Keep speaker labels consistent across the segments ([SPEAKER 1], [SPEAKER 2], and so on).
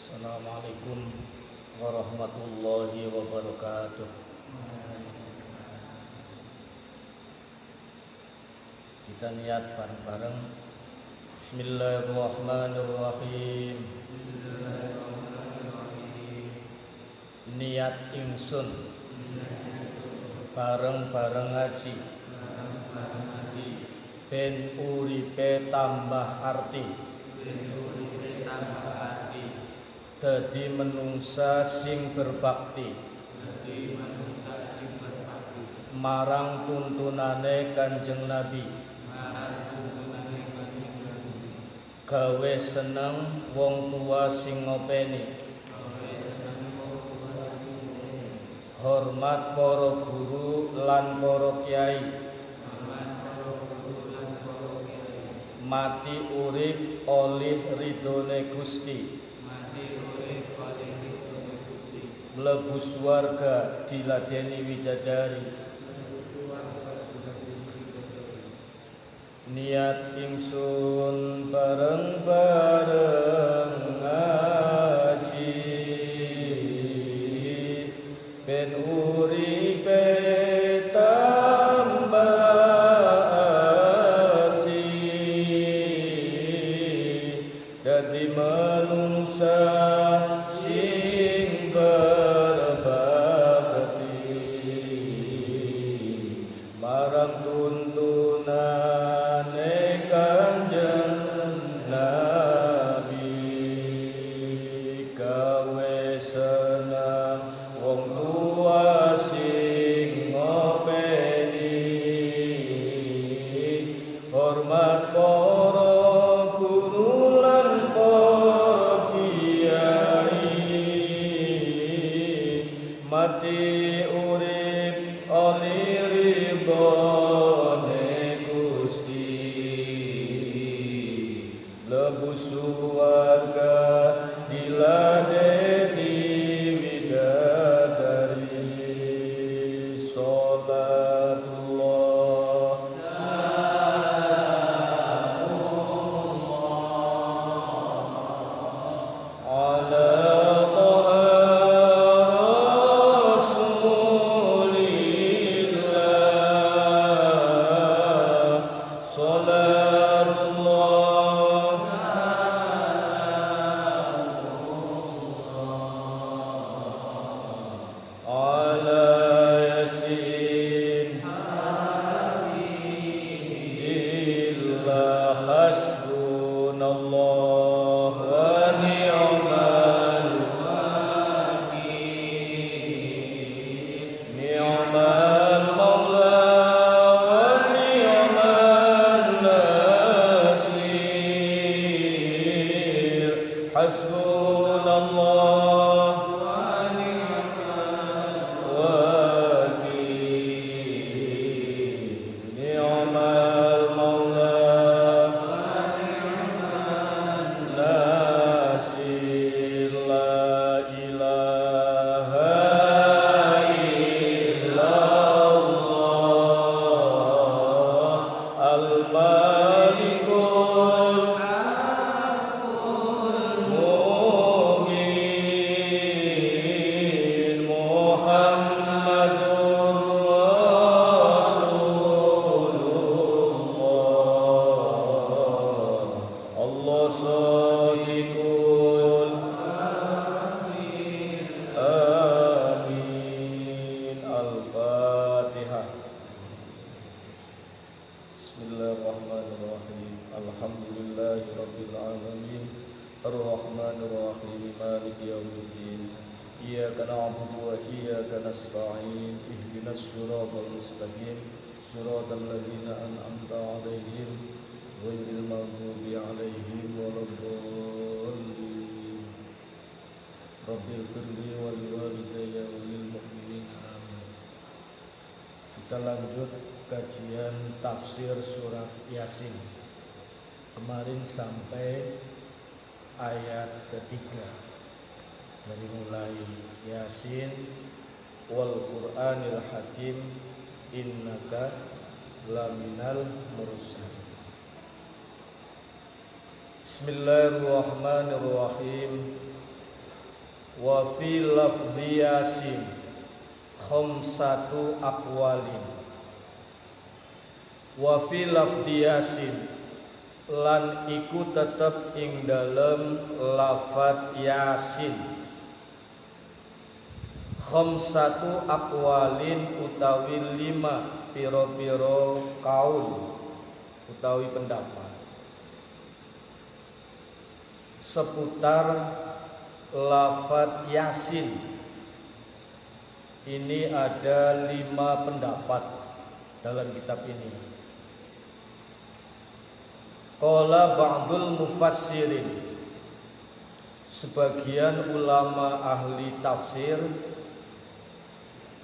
[SPEAKER 1] Assalamualaikum warahmatullahi wabarakatuh. Kita niat bareng-bareng. Bismillahirrahmanirrahim. Niat ingsun bareng-bareng ngaji ben uripe tambah arti, dadi menungsa sing berbakti marang tuntunane Kanjeng Nabi, gawe seneng wong tua sing ngopeni, hormat para guru lan para kiai, mati urip oleh ridhone Gusti, mlebu swarga diladeni widadari. Niat ingsun bareng-bareng ngaji ben uripe tambah arti, dadi manungsa sing berbakti marang tuntunane Kanjeng Nabi, gawe seneng wong tua sing ngopeni, hormat para guru lan para kiai, mati urip oli ridhone Gusti, mlebu swarga diladeni widadari. Sholatullah ala Taha Rasulillah. Sholatullah ala Yasin illa hasbunallah wa ni'mal maula wa ni'mal nasir. Hasbunallah wakil, ni'mal maula nasir. La ilaha illallah al-malikul mu'min Muhammadur Rasulullah. Allah sadiqul amin. Al-Fatihah. Bismillahirrahmanirrahim. Alhamdulillahi rabbil alamin. Ar-Rahmanir Rahim. Maliki yaumiddin. Iyyaka na'budu wa iyyaka nasta'in. Ihdinas siratal mustaqim. Siratal ladzina an'amta 'alaihim ghairil maghdubi 'alaihim waladdallin. Rabbil firli wa liwalidayya wa lil mu'minin. Amin. Kita lanjut kajian tafsir surat Yasin. Kemarin sampai ayat ketiga, dari mulai Yasin wal Qur'anil Hakim innaka laminal mursalin. Bismillahirrahmanirrahim. Wa fi lafdhi Yasin khamsatu aqwalin. Wa fi lafdhi Yasin lan iku tetep ing dalem lafat Yasin khamsatu aqwalin utawi 5 pira-pira kaul utawi pendapat seputar lafat Yasin. Ini ada 5 pendapat dalam kitab ini. Qala ba'dul mufassirin, sebagian ulama ahli tafsir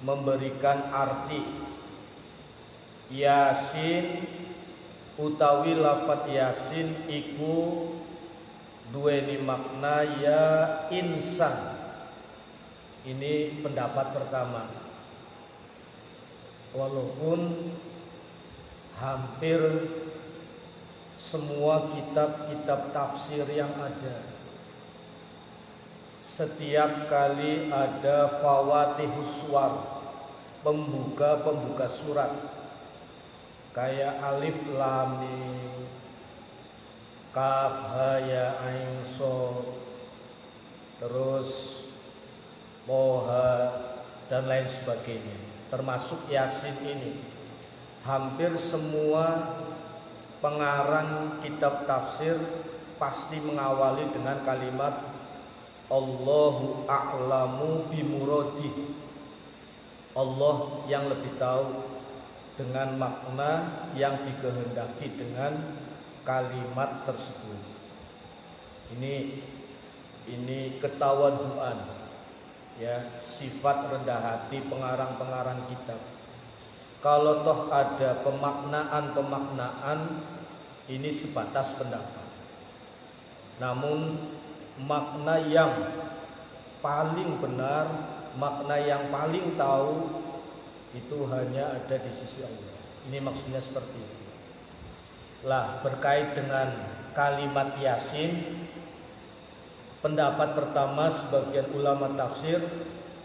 [SPEAKER 1] memberikan arti Yasin utawi lafat Yasin iku duweni makna ya insan. Ini pendapat pertama. Walaupun hampir semua kitab-kitab tafsir yang ada, setiap kali ada fawatihus suwar, pembuka surat, kayak alif lam mim, kaf ha ya ain shad, terus moha dan lain sebagainya, termasuk Yasin ini. Hampir semua pengarang kitab tafsir pasti mengawali dengan kalimat Allahu a'lamu bimuradi. Allah yang lebih tahu dengan makna yang dikehendaki dengan kalimat tersebut. Ini ketawaduan, ya, sifat rendah hati pengarang-pengarang kitab. Kalau toh ada pemaknaan, ini sebatas pendapat. Namun makna yang paling benar, makna yang paling tahu itu hanya ada di sisi Allah. Ini maksudnya seperti itu. Lah, berkait dengan kalimat Yasin, pendapat pertama sebagian ulama tafsir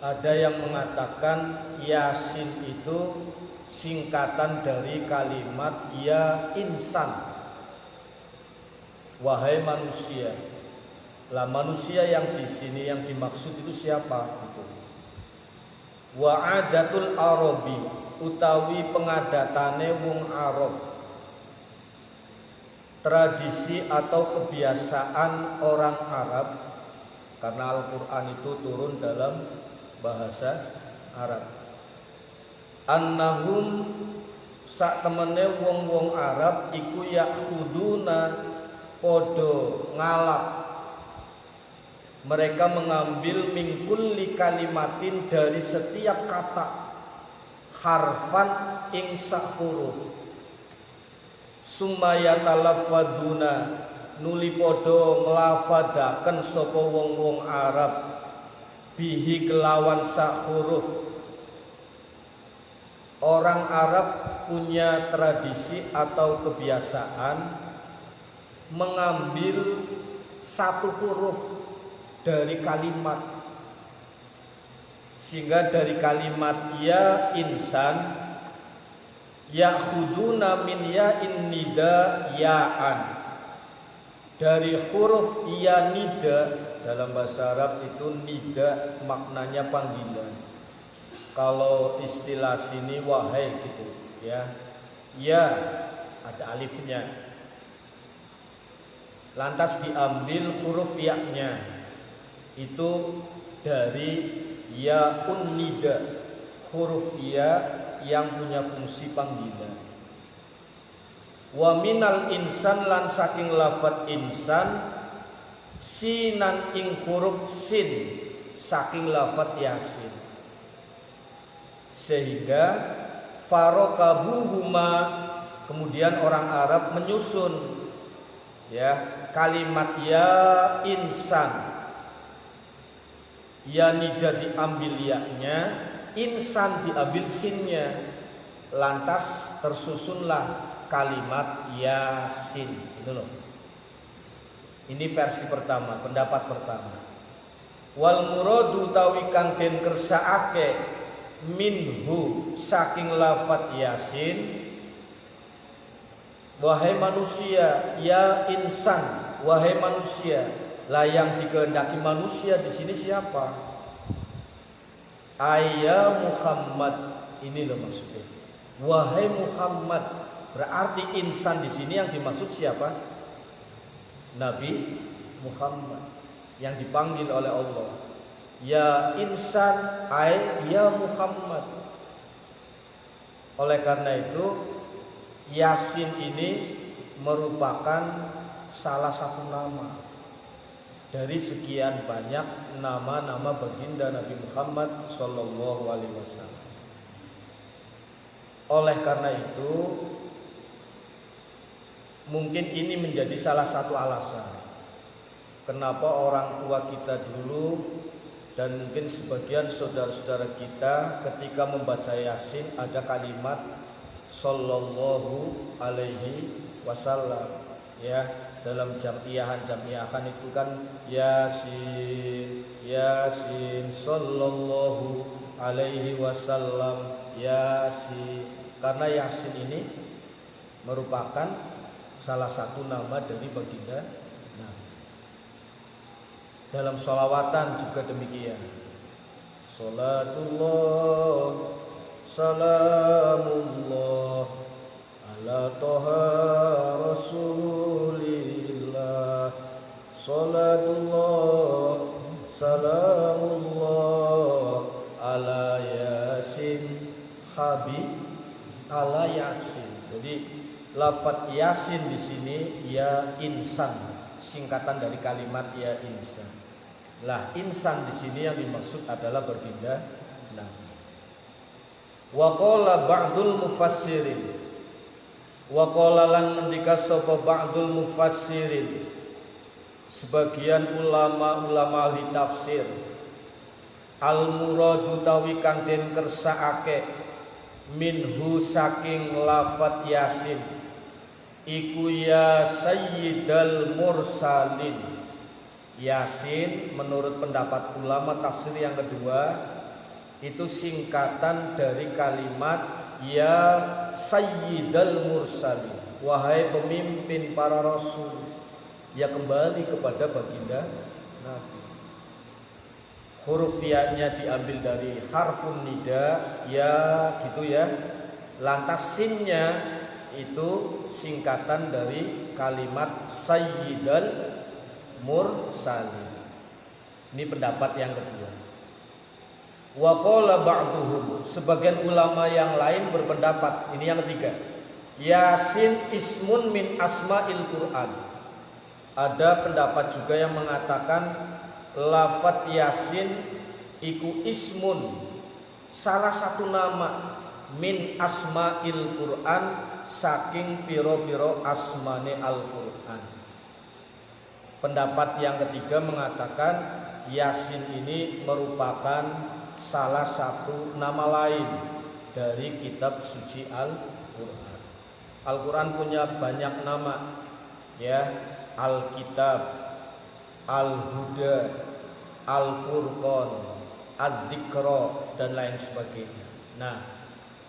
[SPEAKER 1] ada yang mengatakan Yasin itu singkatan dari kalimat ya insan, wahai manusia. Lah, manusia yang di sini yang dimaksud itu siapa? Itu wa'adatul arabi utawi pengadatane wong Arab, tradisi atau kebiasaan orang Arab, karena Al-Quran itu turun dalam bahasa Arab. Annahum sak temene wong-wong Arab iku yakhuduna podo ngalap, mereka mengambil mingkulli kalimatin dari setiap kata harfan ing sak huruf, sumaya talaffaduna nuli podo nglafadaken sapa wong-wong Arab bihi kelawan sak huruf. Orang Arab punya tradisi atau kebiasaan mengambil satu huruf dari kalimat, sehingga dari kalimat ya insan yakhuduna min ya'in nida ya'an, dari huruf ya nida. Dalam bahasa Arab itu nida maknanya panggilan. Kalau istilah sini wahai gitu, ya. Ya ada alifnya. Lantas diambil huruf ya-nya. Itu dari ya'un nida, huruf ya yang punya fungsi panggilan. Wa minal insan lan saking lafat insan sinan ing huruf sin saking lafat Yasin, sehingga farokabuhuma, kemudian orang Arab menyusun, ya, kalimat ya insan, ya nida diambil ya-nya, insan diambil sinnya, lantas tersusunlah kalimat Yasin. Itu loh. Ini versi pertama, pendapat pertama. Wal muradu tawi kang den kersakake minhu saking lafat Yasin, wahai manusia, ya insan, wahai manusia. Lah yang dikehendaki manusia di sini siapa? Ayya Muhammad, ini loh maksudnya. Wahai Muhammad, berarti insan di sini yang dimaksud siapa? Nabi Muhammad yang dipanggil oleh Allah. Ya insan, ya Muhammad. Oleh karena itu Yasin ini merupakan salah satu nama dari sekian banyak nama-nama baginda Nabi Muhammad Sallallahu Alaihi Wasallam. Oleh karena itu mungkin ini menjadi salah satu alasan kenapa orang tua kita dulu dan mungkin sebagian saudara-saudara kita ketika membaca Yasin ada kalimat Sallallahu Alaihi Wasallam, ya. Dalam jamiahan itu kan Yasin, Yasin Sallallahu Alaihi Wasallam, Yasin. Karena Yasin ini merupakan salah satu nama dari baginda Nabi. Dalam sholawatan juga demikian. Salatullah, salamullah ala toha rasulillah, salatullah, salamullah ala yasin habib, ala yasin. Jadi lafaz Yasin di sini ya insan, singkatan dari kalimat ya insan. Lah insan di sini yang dimaksud adalah baginda Nabi. Wa qala ba'dul mufassirin, wa qala lan ngendika sapa ba'dul mufassirin, sebagian ulama-ulama ahli tafsir, al muradu tawi kang den kersakake minhu saking lafat Yasin iku ya sayyidal mursalin. Yasin menurut pendapat ulama tafsir yang kedua itu singkatan dari kalimat ya sayyidal mursalin, wahai pemimpin para rasul. Ya kembali kepada baginda Nabi. Huruf ya-nya diambil dari harfun nida, ya gitu ya. Lantas sinnya itu singkatan dari kalimat sayyidal mursalin. Ini pendapat yang kedua. Wa qala ba'duhum, sebagian ulama yang lain berpendapat, ini yang ketiga, Yasin ismun min asma'il Qur'an. Ada pendapat juga yang mengatakan lafaz Yasin iku ismun, salah satu nama min asma'il Qur'an, saking piro-piro asmane Al-Qur'an. Pendapat yang ketiga mengatakan Yasin ini merupakan salah satu nama lain dari kitab suci Al-Qur'an. Al-Qur'an punya banyak nama, ya, Al-Kitab, Al-Huda, Al-Furqan, Ad-Dzikra dan lain sebagainya. Nah,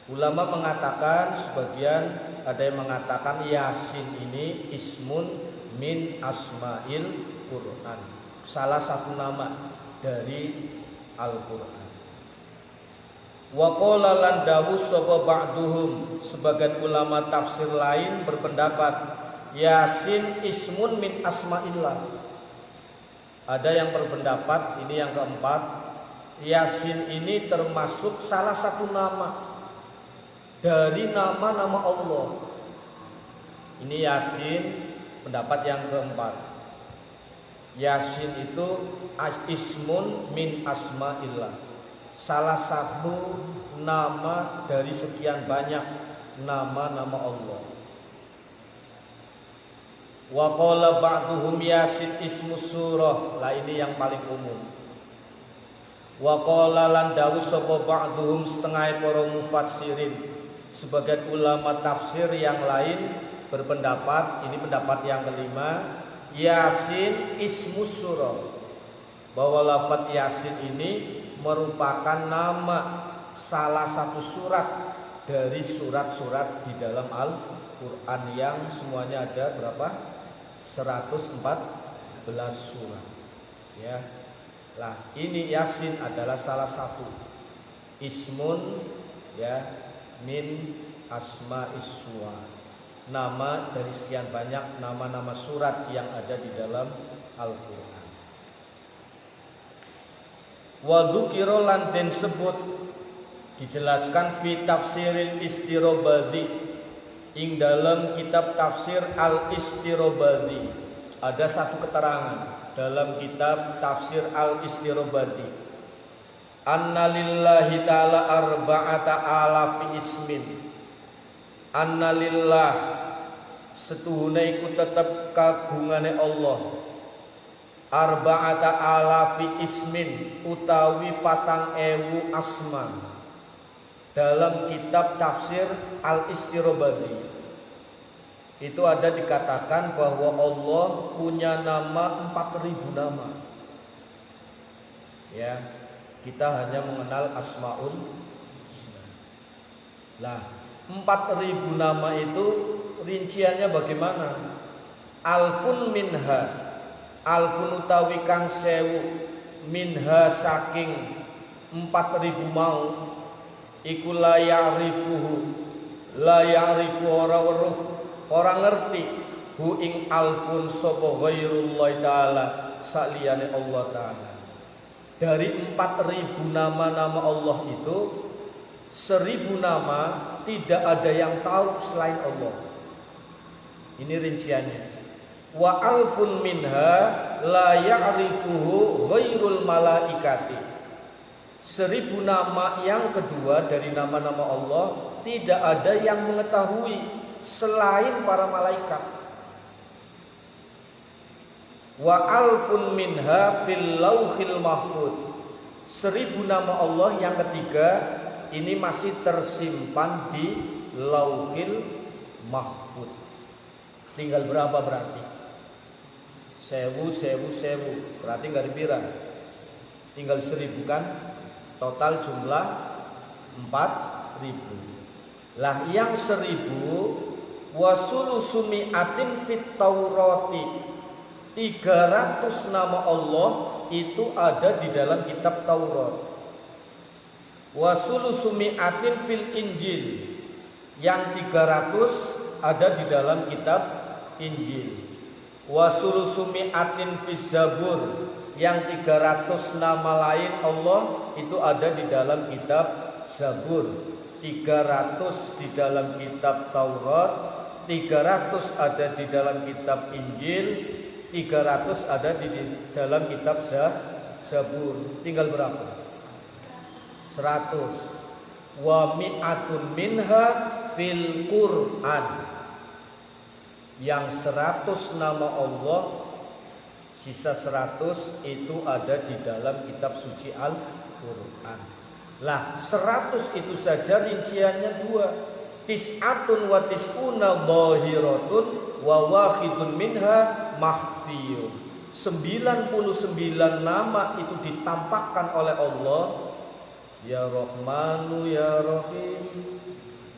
[SPEAKER 1] ulama mengatakan, sebagian ada yang mengatakan Yasin ini ismun min asma'il Qur'an, salah satu nama dari Al-Qur'an. Wa qala lan dawuh sapa ba'duhum, sebagian ulama tafsir lain berpendapat Yasin ismun min asma'illah. Ada yang berpendapat, ini yang keempat, Yasin ini termasuk salah satu nama dari nama-nama Allah. Ini Yasin, pendapat yang keempat. Yasin itu ismun min asma'illah, salah satu nama dari sekian banyak nama-nama Allah. Wa qala ba'duhum Yasin ismu surah, lah ini yang paling umum. Wa qala lan dawuh sapa ba'duhum, setengah para mufassirin, sebagian ulama tafsir yang lain berpendapat, ini pendapat yang kelima, Yasin ismu surah, bahwa lafaz Yasin ini merupakan nama salah satu surat dari surat-surat di dalam Al-Quran yang semuanya ada berapa? 114 surat. Ya. Lah, ini Yasin adalah salah satu ismun ya min asma'is suwar. Nama dari sekian banyak nama-nama surat yang ada di dalam Al-Quran. Wa dzukira lan den sebut dijelaskan fi tafsiril Istirobadi ing dalam kitab tafsir Al-Istirobadi. Ada satu keterangan dalam kitab tafsir Al-Istirobadi, anna lillahi ta'ala arba'ata alafi ismin. Anna lillah setuhune iku tetep kagungane Allah, arba'ata alafi ismin utawi 4.000 asma. Dalam kitab tafsir Al-Istirobadi itu ada dikatakan bahwa Allah punya nama 4.000 nama. Ya, kita hanya mengenal Asmaul Husna. Lah, 4.000 nama itu rinciannya bagaimana? Alfun minha, alfun utawi kang 1000 minha saking 4.000 mau iku la ya'rifu ora weruh ora ngerti hu ing alfun sapa ghairullah taala saliyane Allah taala. Dari 4.000 nama-nama Allah itu 1.000 nama tidak ada yang tahu selain Allah. Ini rinciannya. Wa alfun minha la ya'rifuhu ghairul malaikati. 1.000 nama yang kedua dari nama-nama Allah tidak ada yang mengetahui selain para malaikat. Wa alfun minha fil lauhil mahfud. 1.000 nama Allah yang ketiga ini masih tersimpan di lauhil mahfud. Tinggal berapa berarti? 1000 berarti nggak dipira. Tinggal 1.000 kan? Total jumlah 4.000. Lah yang 1.000 wasulusu mi'atin fit Taurati. 300 nama Allah itu ada di dalam kitab Taurat. Wasulusu mi'atin fil Injil. Yang 300 ada di dalam kitab Injil. Wasulusu mi'atin fis Zabur. Yang 300 nama lain Allah itu ada di dalam kitab Zabur, 300 di dalam kitab Taurat, 300 ada di dalam kitab Injil, 300 ada di dalam kitab Zabur. Tinggal berapa? 100. Wa mi'atun minha fil Quran. Yang 100 nama Allah, sisa 100 itu ada di dalam kitab suci Al-Quran. Lah 100 itu saja rinciannya 2. Tis'atun wa tis'una dhahiratun wa wahidun minha mahfiyun. 99 nama itu ditampakkan oleh Allah. Ya Rahmanu ya Rahim,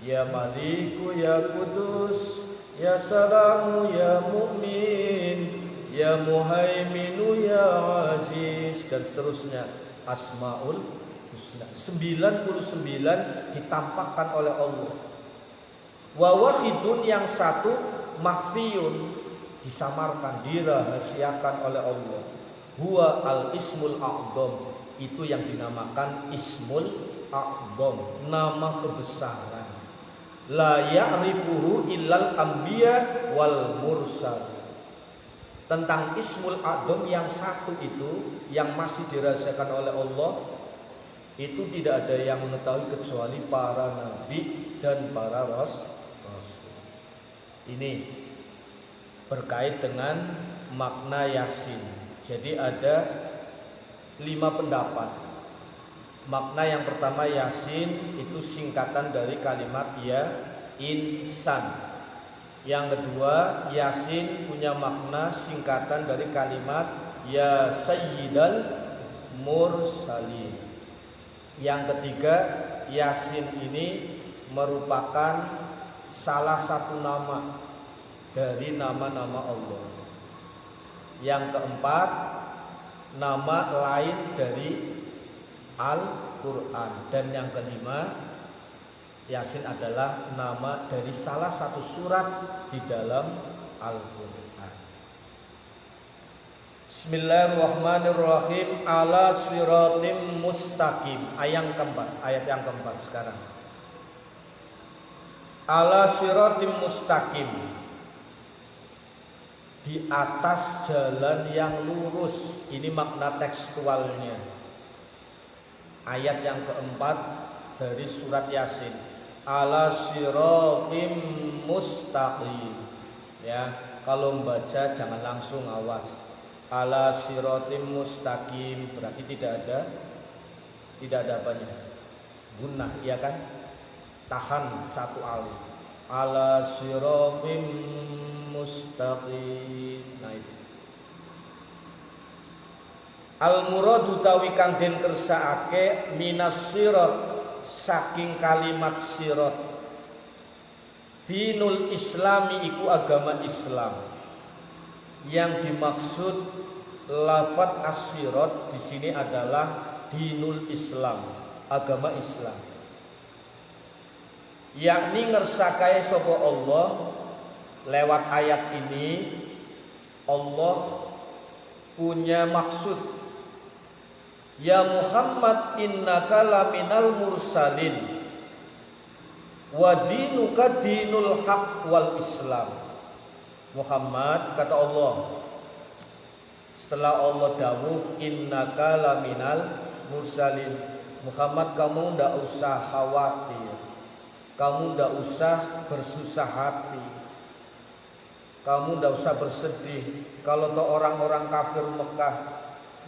[SPEAKER 1] ya Maliku ya Kudus, ya Salamu ya Mu'min, ya Muhaiminu ya Aziz, dan seterusnya. Asmaul Husna 99 ditampakkan oleh Allah. Wa wahidun yang satu makhfiyun, disamarkan, dirahasiakan oleh Allah. Huwa al-ismul a'dham, itu yang dinamakan ismul a'dham, nama kebesaran. La ya'rifuhu illal anbiya wal mursal. Tentang ismul a'dham yang satu itu yang masih dirahasiakan oleh Allah, itu tidak ada yang mengetahui kecuali para nabi dan para rasul. Ini berkait dengan makna Yasin. Jadi ada 5 pendapat. Makna yang pertama, Yasin itu singkatan dari kalimat ya insan. Yang kedua, Yasin punya makna singkatan dari kalimat ya sayyidal mursalin. Yang ketiga, Yasin ini merupakan salah satu nama dari nama-nama Allah. Yang keempat, nama lain dari Al-Quran. Dan yang kelima, Yasin adalah nama dari salah satu surat di dalam Al-Quran. Bismillahirrahmanirrahim. Ala siratim mustaqim. Ayat yang keempat sekarang. Ala siratim mustaqim, di atas jalan yang lurus. Ini makna tekstualnya. Ayat yang keempat dari surat Yasin. Ala siratim mustaqim. Ya, kalau membaca jangan langsung, awas. Ala siratim mustaqim berarti tidak ada apanya? Gunnah, iya kan? Tahan satu alif. Ala siratim mustaqim. Nah itu. Al muradu tawi kang den kersakake minas sirat saking kalimat sirat. Dinul Islami iku agama Islam. Yang dimaksud lafadz as-sirat di sini adalah dinul Islam, agama Islam. Yakni ngersakae sapa Allah. Lewat ayat ini Allah punya maksud. Ya Muhammad innaka laminal mursalin wa dinuka dinul haq wal Islam. Muhammad, kata Allah, setelah Allah dawuh innaka laminal mursalin, Muhammad kamu ndak usah khawatir, kamu ndak usah bersusah hati, kamu ndak usah bersedih kalau toh orang-orang kafir Mekah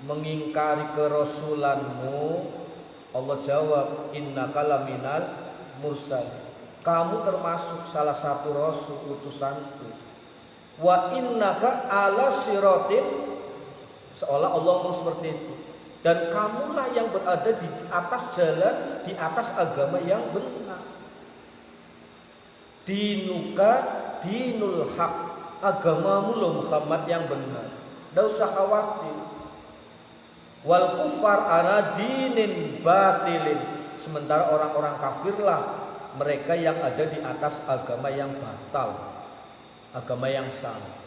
[SPEAKER 1] mengingkari kerasulanmu. Allah jawab innaka laminal mursal, kamu termasuk salah satu rasul utusanku. Wa innaka ala siratin, seolah Allah ngomong seperti itu, dan kamulah yang berada di atas jalan, di atas agama yang benar. Dinuka dinul haq, agamamu loh Muhammad yang benar, tidak usah khawatir. Wal kufar ana dinin batilin, sementara orang-orang kafirlah mereka yang ada di atas agama yang batal, agama yang salah.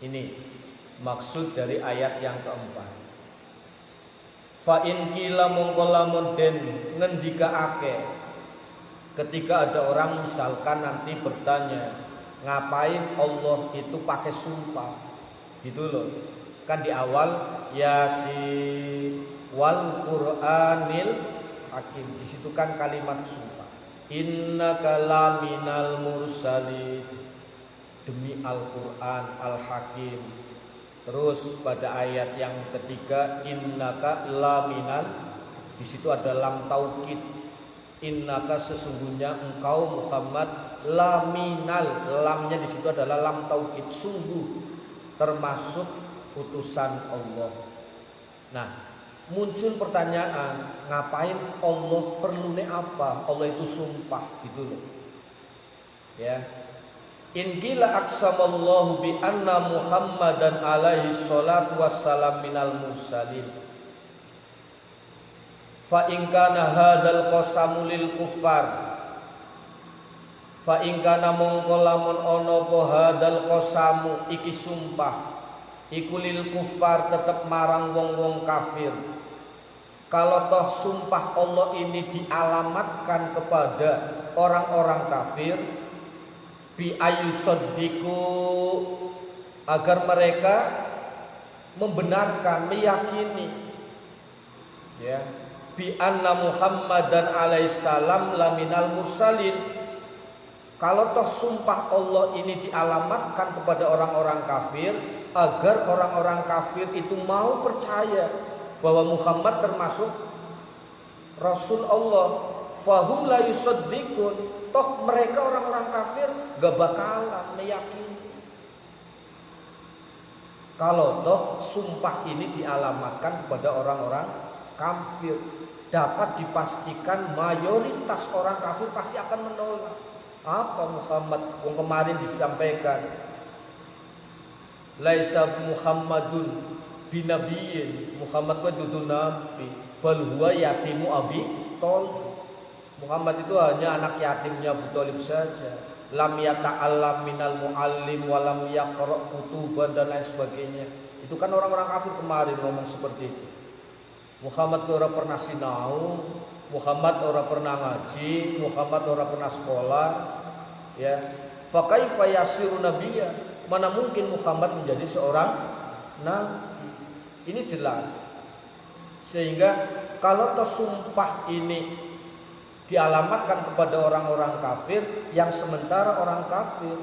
[SPEAKER 1] Ini maksud dari ayat yang keempat. Fa in qila mongko lamun den ngendikaake, ketika ada orang misalkan nanti bertanya, ngapain Allah itu pakai sumpah? Gitu loh. Kan di awal Yasin wal Qur'anil Hakim, di situ kan kalimat sumpah. Innaka laminal mursalin, demi Al-Qur'an Al-Hakim. Terus pada ayat yang ketiga innaka laminal, di situ ada lam taukid. Innaka sesungguhnya engkau Muhammad laminal, lamnya di situ adalah lam taukid, sungguh termasuk utusan Allah. Nah, muncul pertanyaan, ngapain Allah, perlunya apa Allah itu sumpah gitu loh. Ya. In qila aqsamallahu bi anna Muhammadan alaihi salatu wassalam minal mursalin. Fa in kana hadzal qasamu lil kuffar. Fa in kana mongko lamun ana apa hadzal qasamu iki sumpah iku lil kuffar, tetep marang wong-wong kafir. Kalau toh sumpah Allah ini dialamatkan kepada orang-orang kafir, bi ayyusaddiqu, agar mereka membenarkan, meyakini, ya, bi anna Muhammadan alaihissalam laminal mursalin. Kalau toh sumpah Allah ini dialamatkan kepada orang-orang kafir, agar orang-orang kafir itu mau percaya bahwa Muhammad termasuk Rasul Allah, fahum la yusaddiqun, toh mereka orang-orang kafir gak bakalan meyakini. Kalau toh sumpah ini dialamatkan kepada orang-orang kafir, dapat dipastikan mayoritas orang kafir pasti akan menolak. Apa Muhammad? Yang kemarin disampaikan, laisa Muhammadun binabiyyin, Muhammad itu nabi, bal huwa yatimu abi Thalib. Muhammad itu hanya anak yatimnya Abu Thalib saja. Lam yata'allam minal muallim wa lam yaqra' kutuban dan lain sebagainya. Itu kan orang-orang kafir kemarin ngomong seperti itu. Muhammad ora pernah sinau, Muhammad ora pernah ngaji, Muhammad ora pernah sekolah, ya. Fa kaifa yasiru nabiyya? Mana mungkin Muhammad menjadi seorang nabi? Ini jelas. Sehingga kalau tersumpah ini dialamatkan kepada orang-orang kafir, yang sementara orang kafir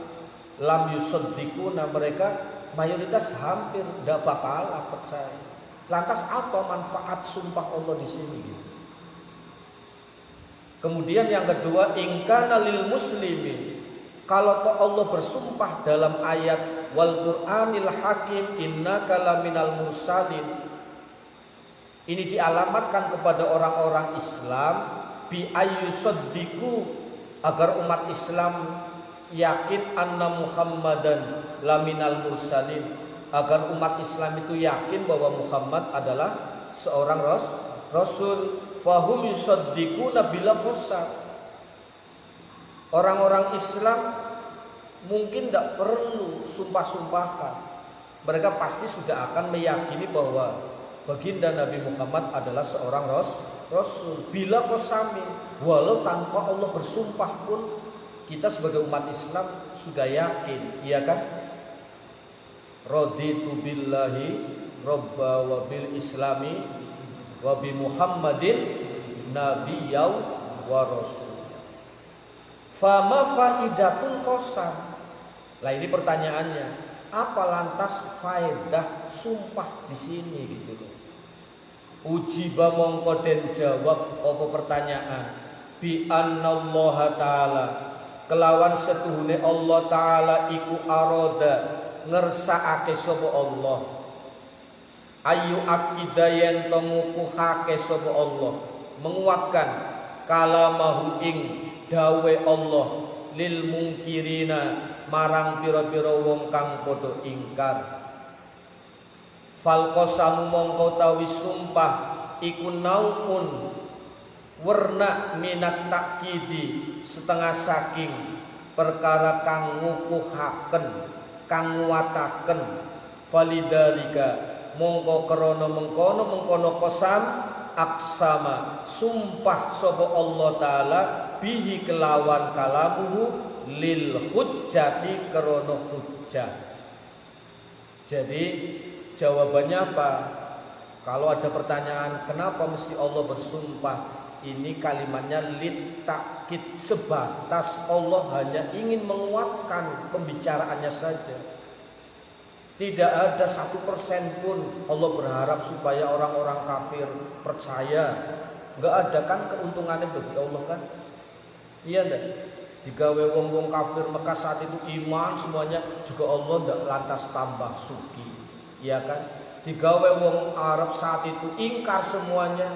[SPEAKER 1] lam yusaddiquna, mereka mayoritas hampir tidak bakal percaya. Lantas apa manfaat sumpah Allah di sini? Kemudian yang kedua, in kana lil muslimin, kalau Allah bersumpah dalam ayat wal Qur'anil hakim innaka laminal mursalin, ini dialamatkan kepada orang-orang Islam bi ayyusaddiqu, agar umat Islam yakin anna Muhammadan laminal mursalin, agar umat Islam itu yakin bahwa Muhammad adalah seorang rasul. Fahum yusaddiquna bila mursal. Orang-orang Islam mungkin tidak perlu sumpah-sumpahkan, mereka pasti sudah akan meyakini bahwa baginda Nabi Muhammad adalah seorang rasul. Bila qasamin, walau tanpa Allah bersumpah pun kita sebagai umat Islam sudah yakin, iya kan? Raditu billahi robba wa bil islami wa bi Muhammadin nabiyyaw wa rasul. Fama faidatul qasam. Lah ini pertanyaannya, apa lantas faedah sumpah di sini gitu loh. Ujiba mongko den jawab apa pertanyaan, bi annallaha taala, kelawan setuhune Allah taala iku aroda ngersakake sapa Allah, ayu akidayen to ngukuhake sapa Allah, menguatkan kalamahu ing dawe Allah lil mungkirina marang pira-pira wong kang padha ingkar. Fal qasamu mongko tawi sumpah iku naumun werna minat takkidi, setengah saking perkara kang ngukuhaken, kang nguataken. Falidalika mongko krana mengkono qasam aksama sumpah sapa Allah taala bihi kelawan kalamuhu lil hujjati krana hujjah. Jadi jawabannya apa? Kalau ada pertanyaan kenapa mesti Allah bersumpah, ini kalimatnya lit takkid, sebatas Allah hanya ingin menguatkan pembicaraannya saja. Tidak ada 1% pun Allah berharap supaya orang-orang kafir percaya. Enggak ada kan keuntungannya bagi Allah kan? Iya enggak? Digawe wong-wong kafir Mekah saat itu iman semuanya, juga Allah enggak lantas tambah suki. Iya kan? Digawe wong Arab saat itu ingkar semuanya,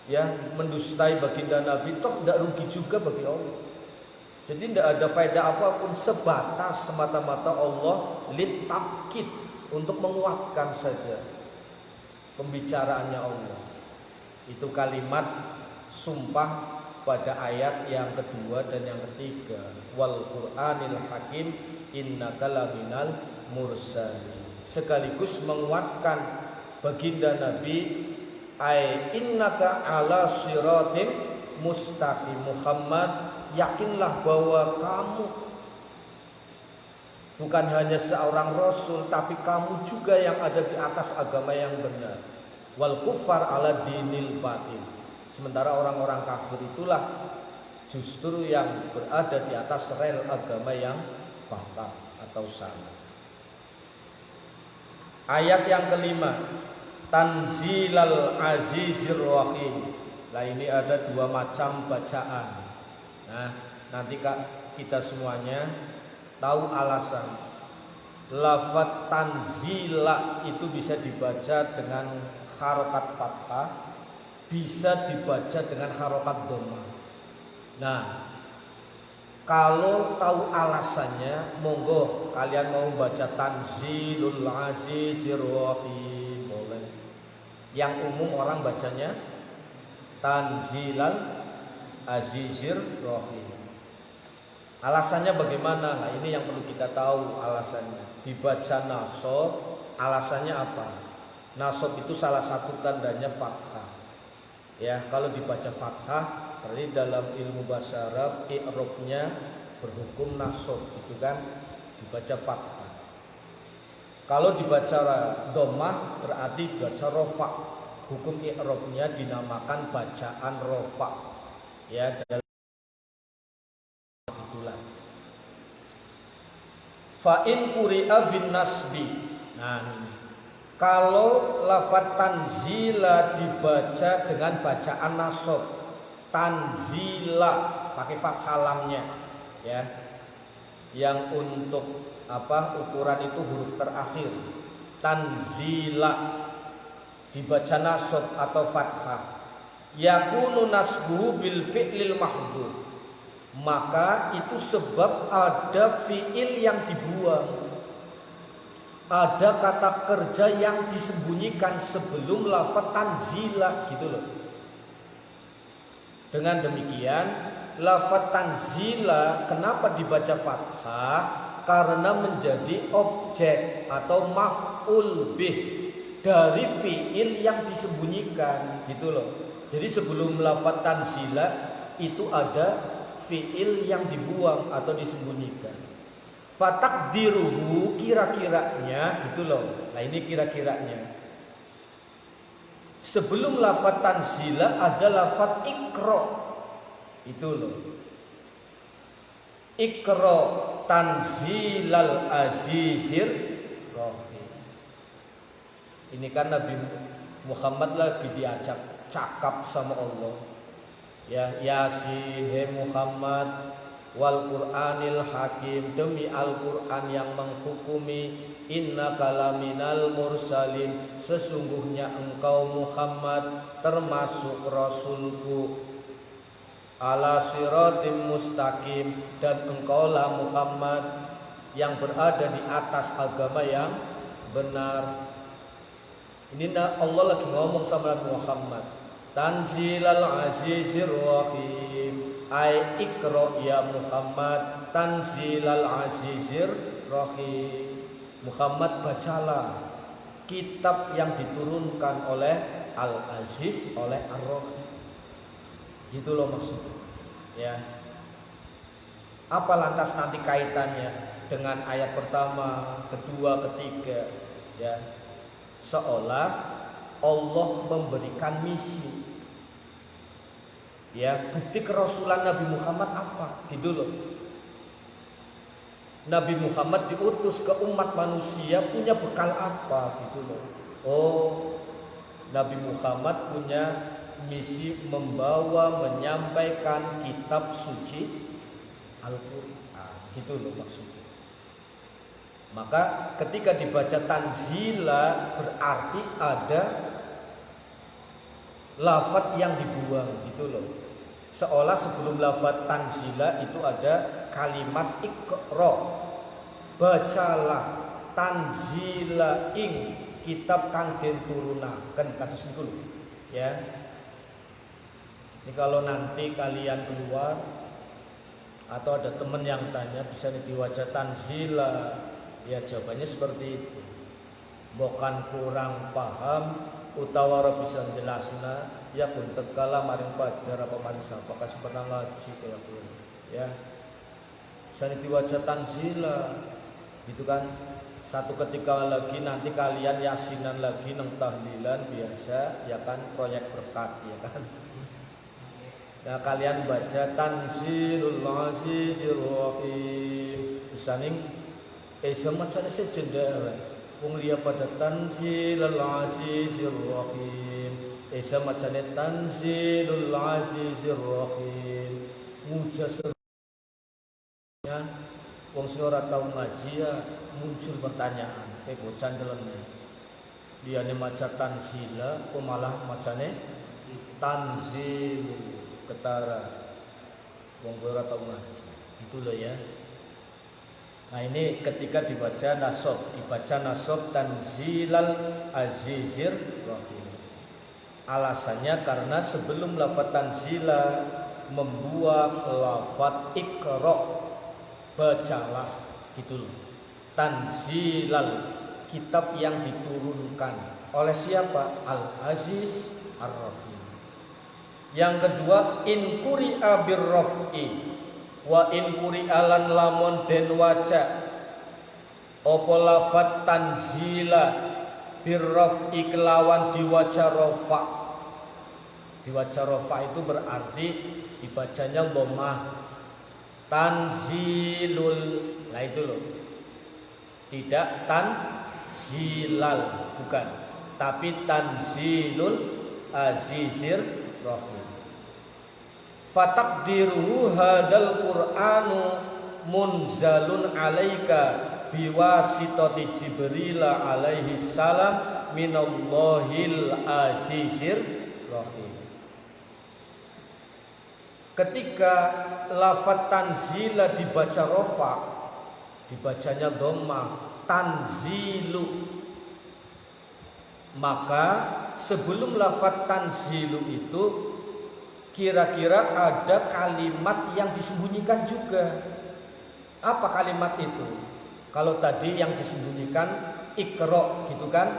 [SPEAKER 1] ya, mendustai baginda Nabi, toh enggak rugi juga bagi Allah. Jadi tidak ada faedah apapun, sebatas semata-mata Allah lit takkid, untuk menguatkan saja pembicaraannya Allah. Itu kalimat sumpah pada ayat yang kedua dan yang ketiga, wal Qur'anil hakim innaka laminal mursalin, sekaligus menguatkan baginda Nabi, ai innaka ala siratin mustaqim, Muhammad yakinlah bahwa kamu bukan hanya seorang rasul, tapi kamu juga yang ada di atas agama yang benar. Wal kuffar ala dinil batil, sementara orang-orang kafir itulah justru yang berada di atas rel agama yang batal atau salah. Ayat yang kelima, Tanzilal Azizir Rahim. Nah ini ada dua macam bacaan. Nah nanti kita semuanya tahu alasan lafaz tanzila itu bisa dibaca dengan harokat fathah, bisa dibaca dengan harokat dhammah. Nah, kalau tahu alasannya, monggo kalian mau baca Tanzilul Azizir Rahim, boleh. Yang umum orang bacanya Tanzilal Azizir Rahim. Alasannya bagaimana? Nah, ini yang perlu kita tahu alasannya. Dibaca nasab, alasannya apa? Nasab itu salah satu tandanya fathah. Ya, kalau dibaca fathah, berarti dalam ilmu bahasa Arab i'rabnya berhukum nasab, gitu kan? Dibaca fathah. Kalau dibaca dhammah berarti dibaca rafa. Hukum i'rabnya dinamakan bacaan rafa. Ya, dalam itulah. Fa in quri'a bin nasbi. Nah, ini. Kalau lafaz tanzila dibaca dengan bacaan nasab, tanzila pakai fathah lamnya, ya. Yang untuk ukuran itu huruf terakhir. Tanzila dibaca nasab atau fathah. Yakunu nasbuhu bil fi'lil mahdhuf. Maka itu sebab ada fi'il yang dibuang. Ada kata kerja yang disembunyikan sebelum lafaz tanzila, gitu loh. Dengan demikian, lafaz tanzila kenapa dibaca fathah? Karena menjadi objek atau maf'ul bih dari fi'il yang disembunyikan, gitu loh. Jadi sebelum lafaz tanzila itu ada fi'il yang dibuang atau disembunyikan. Fatakdiruhu, kira-kiranya, gitu loh. Nah, ini kira-kiranya. Sebelum lafaz tanzila ada lafaz ikra. Itu loh. Ikra tanzilal azizir rahim. Ini kan Nabi Muhammad lagi diajak cakap sama Allah. Ya Yasin, he Muhammad, wal Qur'anil Hakim, demi Al-Qur'an yang menghukumi, innaka laminal mursalin, sesungguhnya engkau Muhammad termasuk rasulku, ala siratim mustaqim, dan engkaulah Muhammad yang berada di atas agama yang benar. Ini Allah lagi ngomong sama Nabi Muhammad. Tanzilal azizir rahim, ay ikra ya Muhammad tanzilal azizir rahim. Muhammad, bacalah kitab yang diturunkan oleh Al-Aziz, oleh Ar-Rahim. Gitu loh maksudnya. Ya. Apa lantas nanti kaitannya dengan ayat pertama, kedua, ketiga? Ya. Seolah Allah memberikan misi. Ya, bukti kerasulan Nabi Muhammad apa? Gitu loh. Nabi Muhammad diutus ke umat manusia punya bekal apa? Gitu loh. Oh, Nabi Muhammad punya misi membawa, menyampaikan kitab suci Al-Qur'an. Gitu loh maksudnya. Maka ketika dibaca tanzila berarti ada lafaz yang dibuang, gitu loh. Seolah sebelum lafaz tanzila itu ada kalimat ikra, bacalah tanzila ing kitab kang den turunaken, kados niku lho, ya. Ini kalau nanti kalian keluar atau ada teman yang tanya bisa diwaca tanzila, ya jawabannya seperti itu. Bukan kurang paham utawa ora bisa jelasna, ya pun tegala maring pajar apa manis apakah pernah ngaji kayak pun, ya. Bisa diwaca tanzila, gitu kan. Satu ketika lagi nanti kalian yasinan lagi nang tahlilan biasa, ya kan, proyek berkat, ya kan. Ya kalian baca tanzilul azizir rahim. Misalnya macam sejedar wong liya pada tanzilul azizir rahim. Macam tanzilul azizir rahim. Mujas wong Wong sing ora tau ngaji ya muncul pertanyaan, bocah njelene. Liyane maca tanzila, kok malah macane tanzil ketara. Wong ora tau ngaji. Itu loh ya. Nah ini ketika dibaca nasab tanzilal azizir rahim. Alasannya karena sebelum lafaz tanzila membuang lafaz iqra, bacalah gitu loh. Tanzilal, kitab yang diturunkan oleh siapa? Al-Aziz Ar-Rahim. Yang kedua, in quri'a birraf'i wa in quri'a lan lamun den waca apa lafaz tanzila birraf'i kelawan diwaca rafa. Diwaca rafa itu berarti dibacanya dhammah. Tanzilul, nah itu loh. Tidak tanzilal, bukan, tapi tanzilul azizir rahim. Fataqdiruhu hadal qur'anu munzalun alaika biwasitati Jibril alaihi salam minallahil azizir rahim. Ketika lafaz tanzila dibaca rafa, dibacanya dhammah, tanzilu, maka sebelum lafaz tanzilu itu kira-kira ada kalimat yang disembunyikan juga. Apa kalimat itu? Kalau tadi yang disembunyikan iqra gitu kan,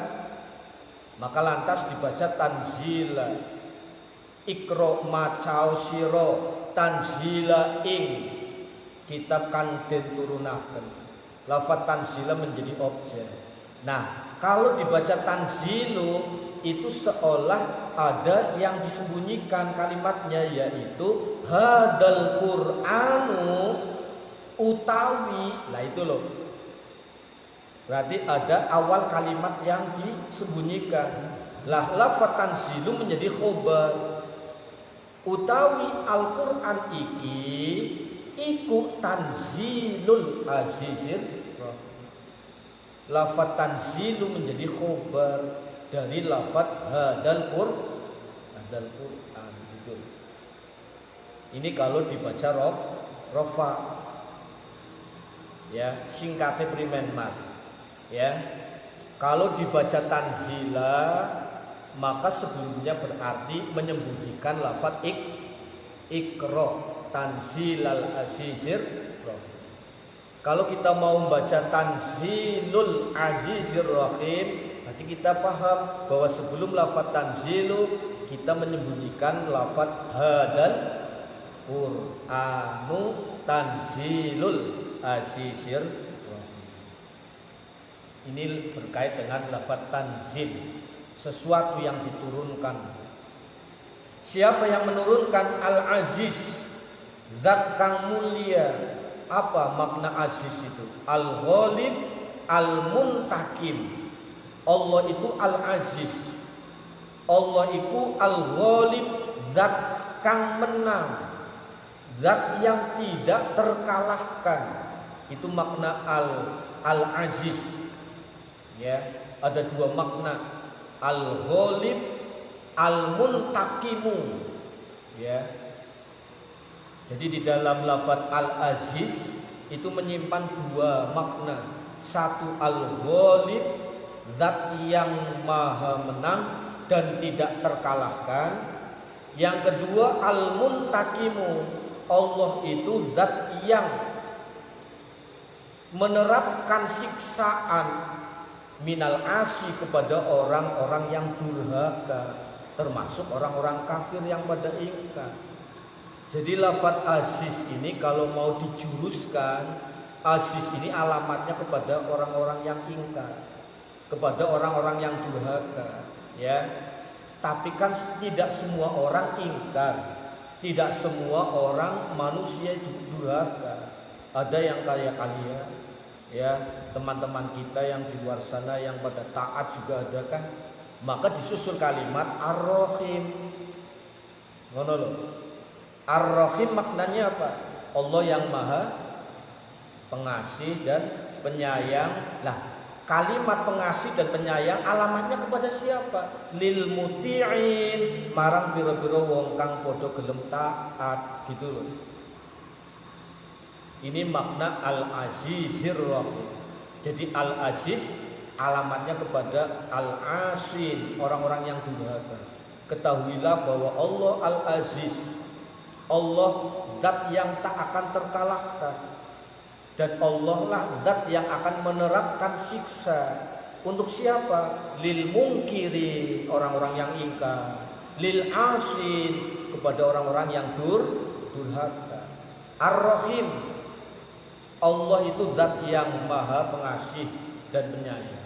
[SPEAKER 1] maka lantas dibaca tanzila. Iqra macao sira tanzila ing kitab kang den turunaken. Lafaz tanzila menjadi objek. Nah, kalau dibaca tanzilu itu seolah ada yang disembunyikan kalimatnya, yaitu hadal qur'anu utawi. Lah itu loh. Berarti ada awal kalimat yang disembunyikan. Lah lafaz tanzilu menjadi khobar. Utawi Al-Qur'an iki iku tanzilul azizir. Lafaz tanzilu menjadi khobar dari lafaz hadal Qur'an gitu. Ini kalau dibaca rafa. Ya, singkatnya primen Mas. Ya. Kalau dibaca tanzila maka sebelumnya berarti menyembunyikan lafaz iqra, tanzilal azizir. Kalau kita mau membaca tanzilul azizir rahim, nanti kita paham bahwa sebelum lafaz tanzilu kita menyembunyikan lafaz hadal qur'anu tanzilul azizir rahim. Ini berkait dengan lafaz tanzil, sesuatu yang diturunkan. Siapa yang menurunkan? Al-Aziz, zat kang mulia. Apa makna aziz itu? Al-Ghalib, Al-Muntakim. Allah itu Al-Aziz. Allah itu Al-Ghalib, zat kang menang, zat yang tidak terkalahkan. Itu makna Al-Aziz. Ya, ada dua makna. Al-Ghalib, Al-Muntakimu. Ya. Jadi di dalam lafaz Al-Aziz itu menyimpan dua makna. Satu Al-Ghalib, zat yang maha menang dan tidak terkalahkan. Yang kedua Al-Muntakimu, Allah itu zat yang menerapkan siksaan minal asi kepada orang-orang yang durhaka, termasuk orang-orang kafir yang pada ingkar. Jadi lafaz aziz ini kalau mau dijuruskan, aziz ini alamatnya kepada orang-orang yang ingkar, kepada orang-orang yang durhaka, ya. Tapi kan tidak semua orang ingkar, tidak semua orang manusia itu durhaka. Ada yang kayak kalian, ya, teman-teman kita yang di luar sana yang pada taat juga ada kan. Maka disusul kalimat Ar-Rahim. Ngono lho. Ar-Rahim maknanya apa? Allah yang maha pengasih dan penyayang. Lah, kalimat pengasih dan penyayang alamatnya kepada siapa? Lil muti'in, marang pira-pira wong kang padha gelem taat, gitu loh. Ini makna Al-Azizir Rahim. Jadi Al-Aziz alamatnya kepada Al-Asin, orang-orang yang durhaka. Ketahuilah bahwa Allah Al-Aziz, Allah zat yang tak akan terkalahkan, dan Allah lah zat yang akan menerapkan siksa. Untuk siapa? Lil mungkiri, orang-orang yang ingkar. Lil asin, kepada orang-orang yang durhaka. Ar-Rahim, Allah itu zat yang maha pengasih dan penyayang,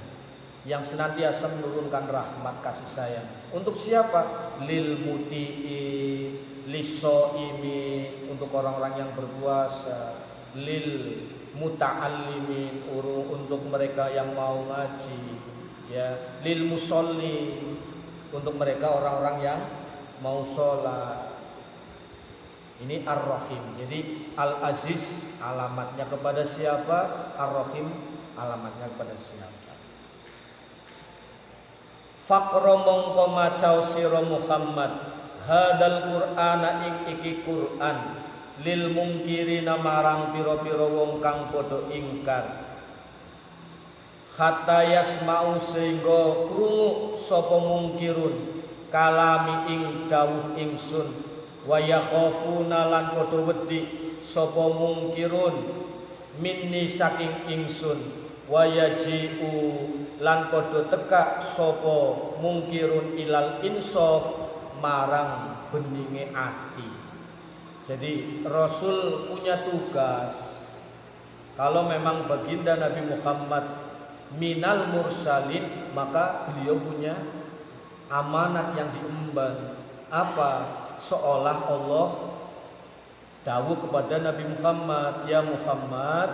[SPEAKER 1] yang senantiasa menurunkan rahmat kasih sayang. Untuk siapa? Lil muti'i, lisoimi, untuk orang-orang yang berpuasa. Lil muta'allimin, untuk mereka yang mau ngaji, ya. Lil musolli, untuk mereka orang-orang yang mau sholat. Ini Ar-Rahim. Jadi Al-Aziz alamatnya kepada siapa? Ar-Rahim alamatnya kepada siapa? Faqra mongko macau sira Muhammad hadal Qur'ana ing iki Qur'an lil mungkirina marang pira-pira wong kang padha ingkar, hatta yasma'u sehingga krungu sapa mungkirun kalami ing dawuh ingsun, wa yakhafuna lan padha wedi sapa mungkirun minni saking ingsun, wa yaji'u lan padha teka sapa mungkirun ilal insaf marang beninge ati. Jadi Rasul punya tugas. Kalau memang baginda Nabi Muhammad minal mursalin, maka beliau punya amanat yang diemban. Apa? Seolah Allah dawuh kepada Nabi Muhammad, ya Muhammad,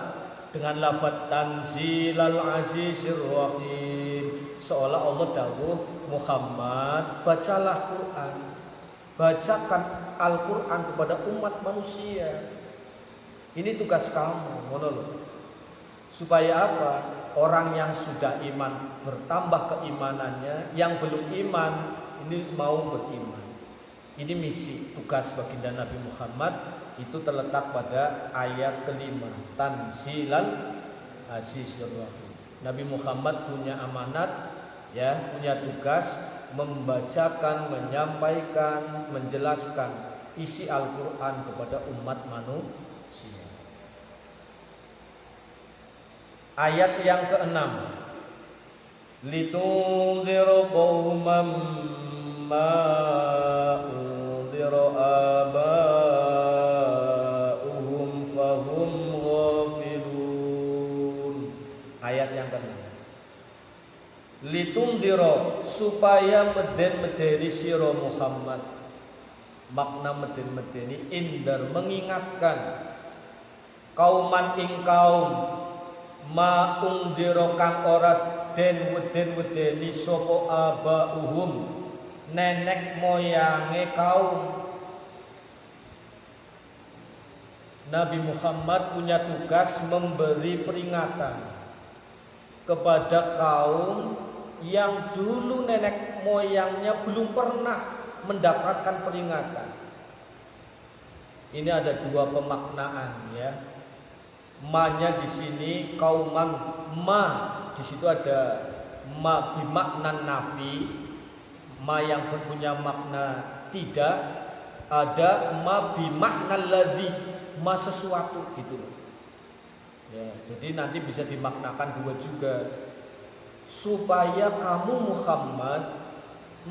[SPEAKER 1] dengan lafaz tanzilal azizir rahim, seolah Allah dawuh, Muhammad, bacalah Quran, bacakan Al-Quran kepada umat manusia. Ini tugas kamu, supaya apa? Orang yang sudah iman bertambah keimanannya, yang belum iman ini mau beriman. Ini misi, tugas baginda Nabi Muhammad itu terletak pada ayat kelima, tanzilal azizir rahim. Nabi Muhammad punya amanat, ya, punya tugas membacakan, menyampaikan, menjelaskan isi Al-Quran kepada umat manusia. Ayat yang ke-6, litunziru qauman ma unzira aba'uhum fahum ghafilun. Ayat yang ke-6, litundiro, supaya meden-medeni sira Muhammad. Makna meden-medeni indar, mengingatkan, kauman ing kaum ma undiro kang ora den weden-wedeni sapa abauhum, nenek moyange kaum. Nabi Muhammad punya tugas memberi peringatan kepada kaum yang dulu nenek moyangnya belum pernah mendapatkan peringatan. Ini ada dua pemaknaan, ya. Ma-nya di sini kauman, ma di situ ada ma bimakna nafi, ma yang punya makna tidak, ada ma bimakna ladzi, ma sesuatu gitu loh. Ya, jadi nanti bisa dimaknakan dua juga. Supaya kamu Muhammad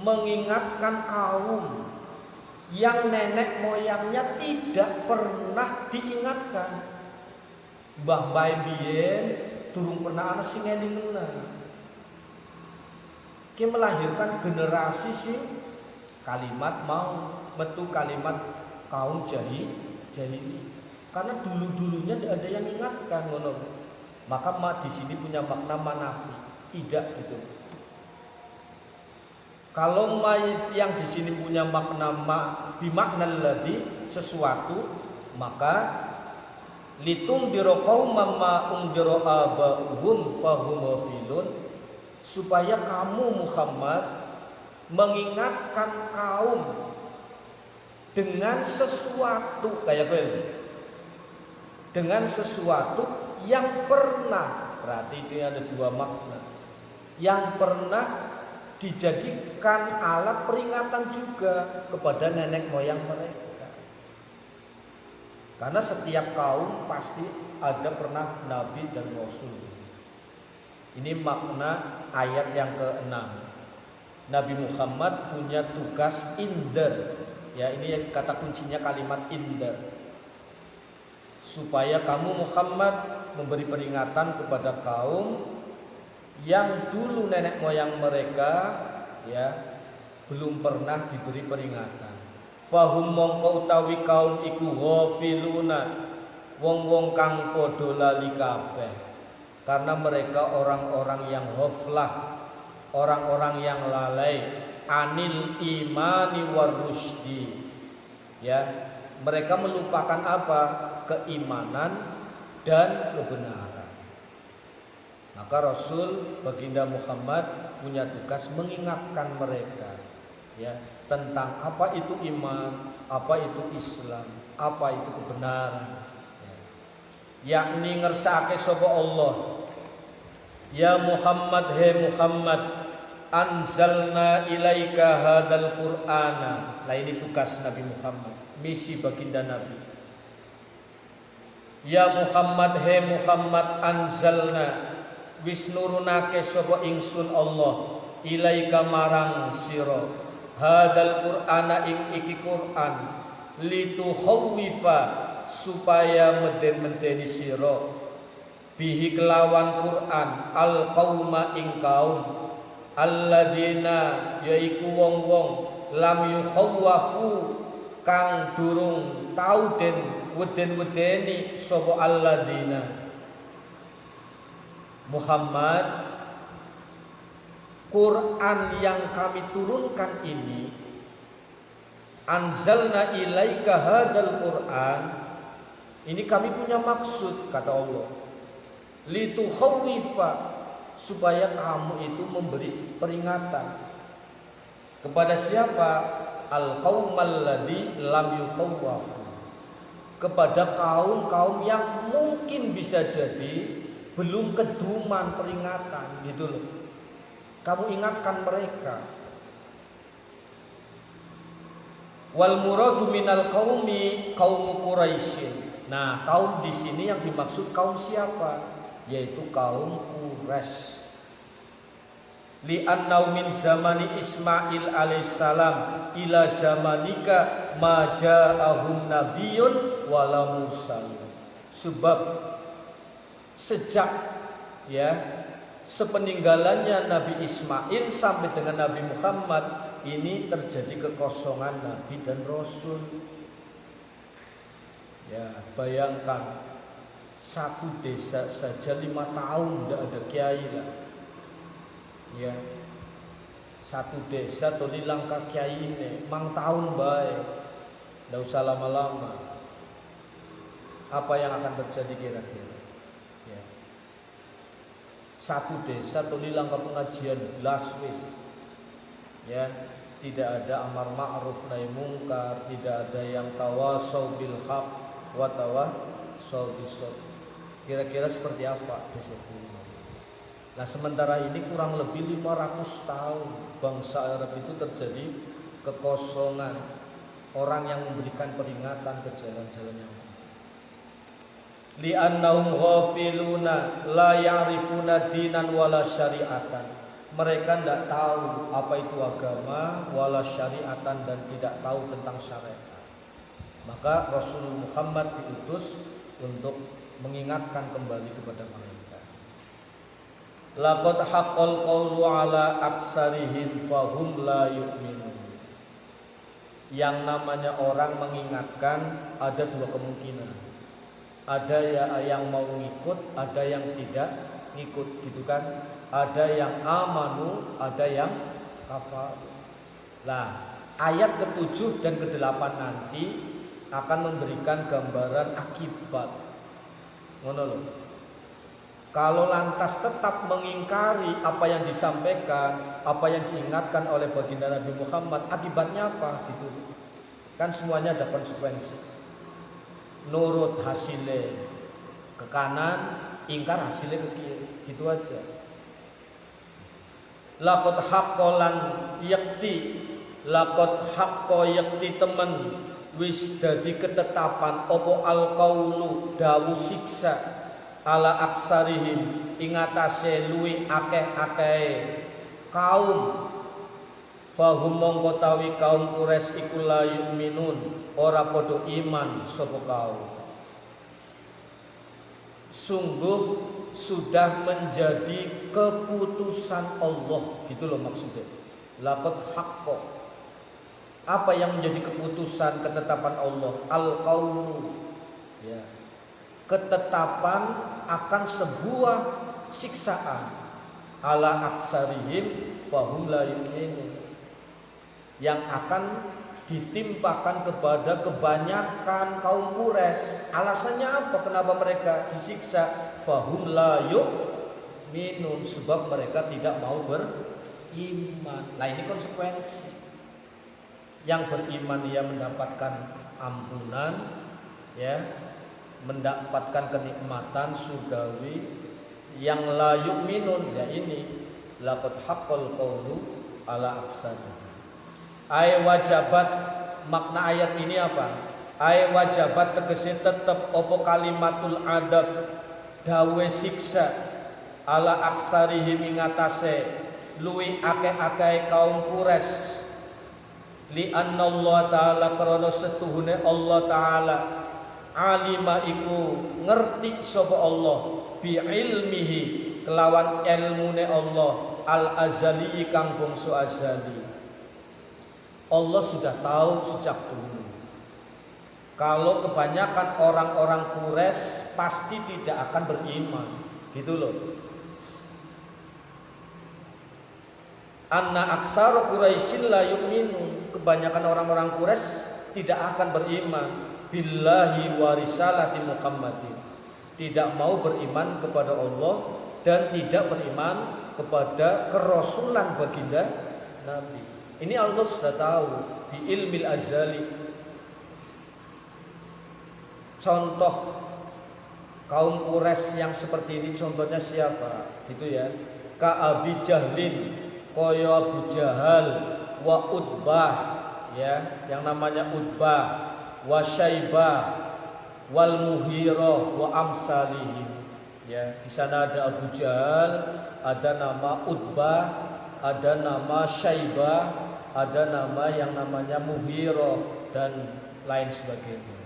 [SPEAKER 1] mengingatkan kaum yang nenek moyangnya tidak pernah diingatkan. Mbah bae biyen durung pernah ana sing ngelingan. Ki melahirkan generasi sing kalimat mau metu kalimat kaum jahili. Karena dulu-dulunya tidak ada yang ingatkan, ngono. Maka ma di sini punya makna manafi, tidak gitu. Kalau ma yang di sini punya makna ma bimakna ladzi, sesuatu, maka litundira qauman ma undira aba'uhum fahum ghafilun, supaya kamu Muhammad mengingatkan kaum dengan sesuatu kayak gue, dengan sesuatu yang pernah, berarti itu ada dua makna, yang pernah dijadikan alat peringatan juga kepada nenek moyang mereka. Karena setiap kaum pasti ada pernah nabi dan rasul. Ini makna ayat yang ke-6. Nabi Muhammad punya tugas indar. Ya, ini kata kuncinya kalimat indar. Supaya kamu Muhammad memberi peringatan kepada kaum yang dulu nenek moyang mereka ya belum pernah diberi peringatan. Fahum mongko utawi kaum iku ghafiluna, wong-wong kang padha lali kabeh. Karena mereka orang-orang yang ghaflah, orang-orang yang lalai anil imani warusdi. Ya, mereka melupakan apa? Keimanan dan kebenaran. Maka Rasul baginda Muhammad punya tugas mengingatkan mereka ya tentang apa itu iman, apa itu Islam, apa itu kebenaran. Yakni ngersake sapa Allah. Ya Muhammad, he Muhammad, anzalna ilaika hadal Qur'ana. Nah ini tugas Nabi Muhammad, misi baginda Nabi. Ya Muhammad, he Muhammad, anzalna wis nurunake sapa ingsun Allah ilaika marang sira hadal Qur'ana ing iki Qur'an litukhawwifa supaya meden-medeni sira bihi kelawan Qur'an al qauma ing kaum alladzina yaiku wong-wong lam yukhawwafu kang durung tau den weden-wedeni sapa alladzina. Muhammad, Quran yang kami turunkan ini, anzalna ilaika hadal Quran, ini kami punya maksud kata Allah, litukhawwifa, supaya kamu itu memberi peringatan kepada siapa? Al-qaumal ladzi lam yukhawwafu, kepada kaum-kaum yang mungkin bisa jadi belum keduman peringatan gitu loh. Kamu ingatkan mereka. Wal muradu minal qaumi qaum Quraisy. Nah, kaum di sini yang dimaksud kaum siapa? Yaitu kaum Quraisy. Li'annau min zamani Ismail alaihissalam ila zamanika ma ja'ahum nabiyyun wala mursalun. Sebab sejak ya sepeninggalannya Nabi Ismail sampai dengan Nabi Muhammad ini terjadi kekosongan Nabi dan Rasul. Ya bayangkan satu desa saja 5 tahun tidak ada kiai lah. Ya satu desa tuh dilangkah kiai ini mang tahun baik, tidak usah lama-lama. Apa yang akan terjadi kira-kira? Ya. Satu desa tuh dilangkah pengajian belas wis. Ya, tidak ada amar ma'ruf nahi mungkar, tidak ada yang tawasau bil haq wa tawasau bis sabr. Kira-kira seperti apa desa itu? Nah, sementara ini kurang lebih 500 tahun bangsa Arab itu terjadi kekosongan, orang yang memberikan peringatan ke jalan-jalan yang li'annahum ghafiluna la ya'rifuna dinan wala syari'atan. Mereka tidak tahu apa itu agama wala syari'atan dan tidak tahu tentang syariat. Maka Rasul Muhammad diutus untuk mengingatkan kembali kepada mereka. Laqad haqqal qawlu ala aksarihim fahum la yu'minun. Yang namanya orang mengingatkan ada dua kemungkinan. Ada yang mau ngikut, ada yang tidak ngikut, gitu kan? Ada yang amanu, ada yang kafar. Nah, ayat ke-7 dan ke-8 nanti akan memberikan gambaran akibat Ngono lho. Kalau lantas tetap mengingkari apa yang disampaikan, apa yang diingatkan oleh baginda Nabi Muhammad, akibatnya apa? Gitu. Kan semuanya ada konsekuensi. Nurut hasilnya ke kanan, ingkar hasilnya ke kiri. Gitu aja. Laqad haqqalan yakti temen wis dadi ketetapan opo alqaulu dawu siksa ala aksarihim ingatase luwi akeh-akeh kaum fahum mongko tawi kaum Quraisy iku la yu'minun ora padha iman sapa kaum. Sungguh sudah menjadi keputusan Allah, gitu loh maksudnya. Laqad haqqo. Apa yang menjadi keputusan ketetapan Allah? Al-qaulu. Ya. Ketetapan akan sebuah siksaan ala aksarihim fahum la yu'minun, yang akan ditimpakan kepada kebanyakan kaum Quraisy. Alasannya apa? Kenapa mereka disiksa? Fahum la yu'minun, sebab mereka tidak mau beriman. Nah ini konsekuensi. Yang beriman ia mendapatkan ampunan, ya, mendapatkan kenikmatan surgawi. Yang la yu'minun, ya ini laqad haqqal qawlu ala aksarihim. Ay wajabat, makna ayat ini apa? Ay wajabat tegese tetep opo kalimatul adab dawe siksa ala aksarihim ingatase luwi akeh-akeh kaum Quraisy li anna Allah taala krana setuhune Allah taala alima iku ngerti sapa Allah bi ilmihi kelawan ilmune Allah al azali kang bangsa azali. Allah sudah tahu sejak dulu kalau kebanyakan orang-orang Quraisy pasti tidak akan beriman, gitu loh. Anna aksara Quraisyin la yu'minun, kebanyakan orang-orang Quraisy tidak akan beriman billahi wa risalati Muhammadin, tidak mau beriman kepada Allah dan tidak beriman kepada kerasulan baginda Nabi. Ini Allah sudah tahu di ilmil azali. Contoh kaum Quraisy yang seperti ini contohnya siapa? Gitu ya. Ka Abi Jahlin, koyo Abu Jahal, wa Utbah, ya, yang namanya Utbah, wa Syaibah, wal Mughirah, wa amsalihim. Ya, di sana ada Abu Jahal, ada nama Utbah, ada nama Syaibah, ada nama yang namanya Mughirah dan lain sebagainya.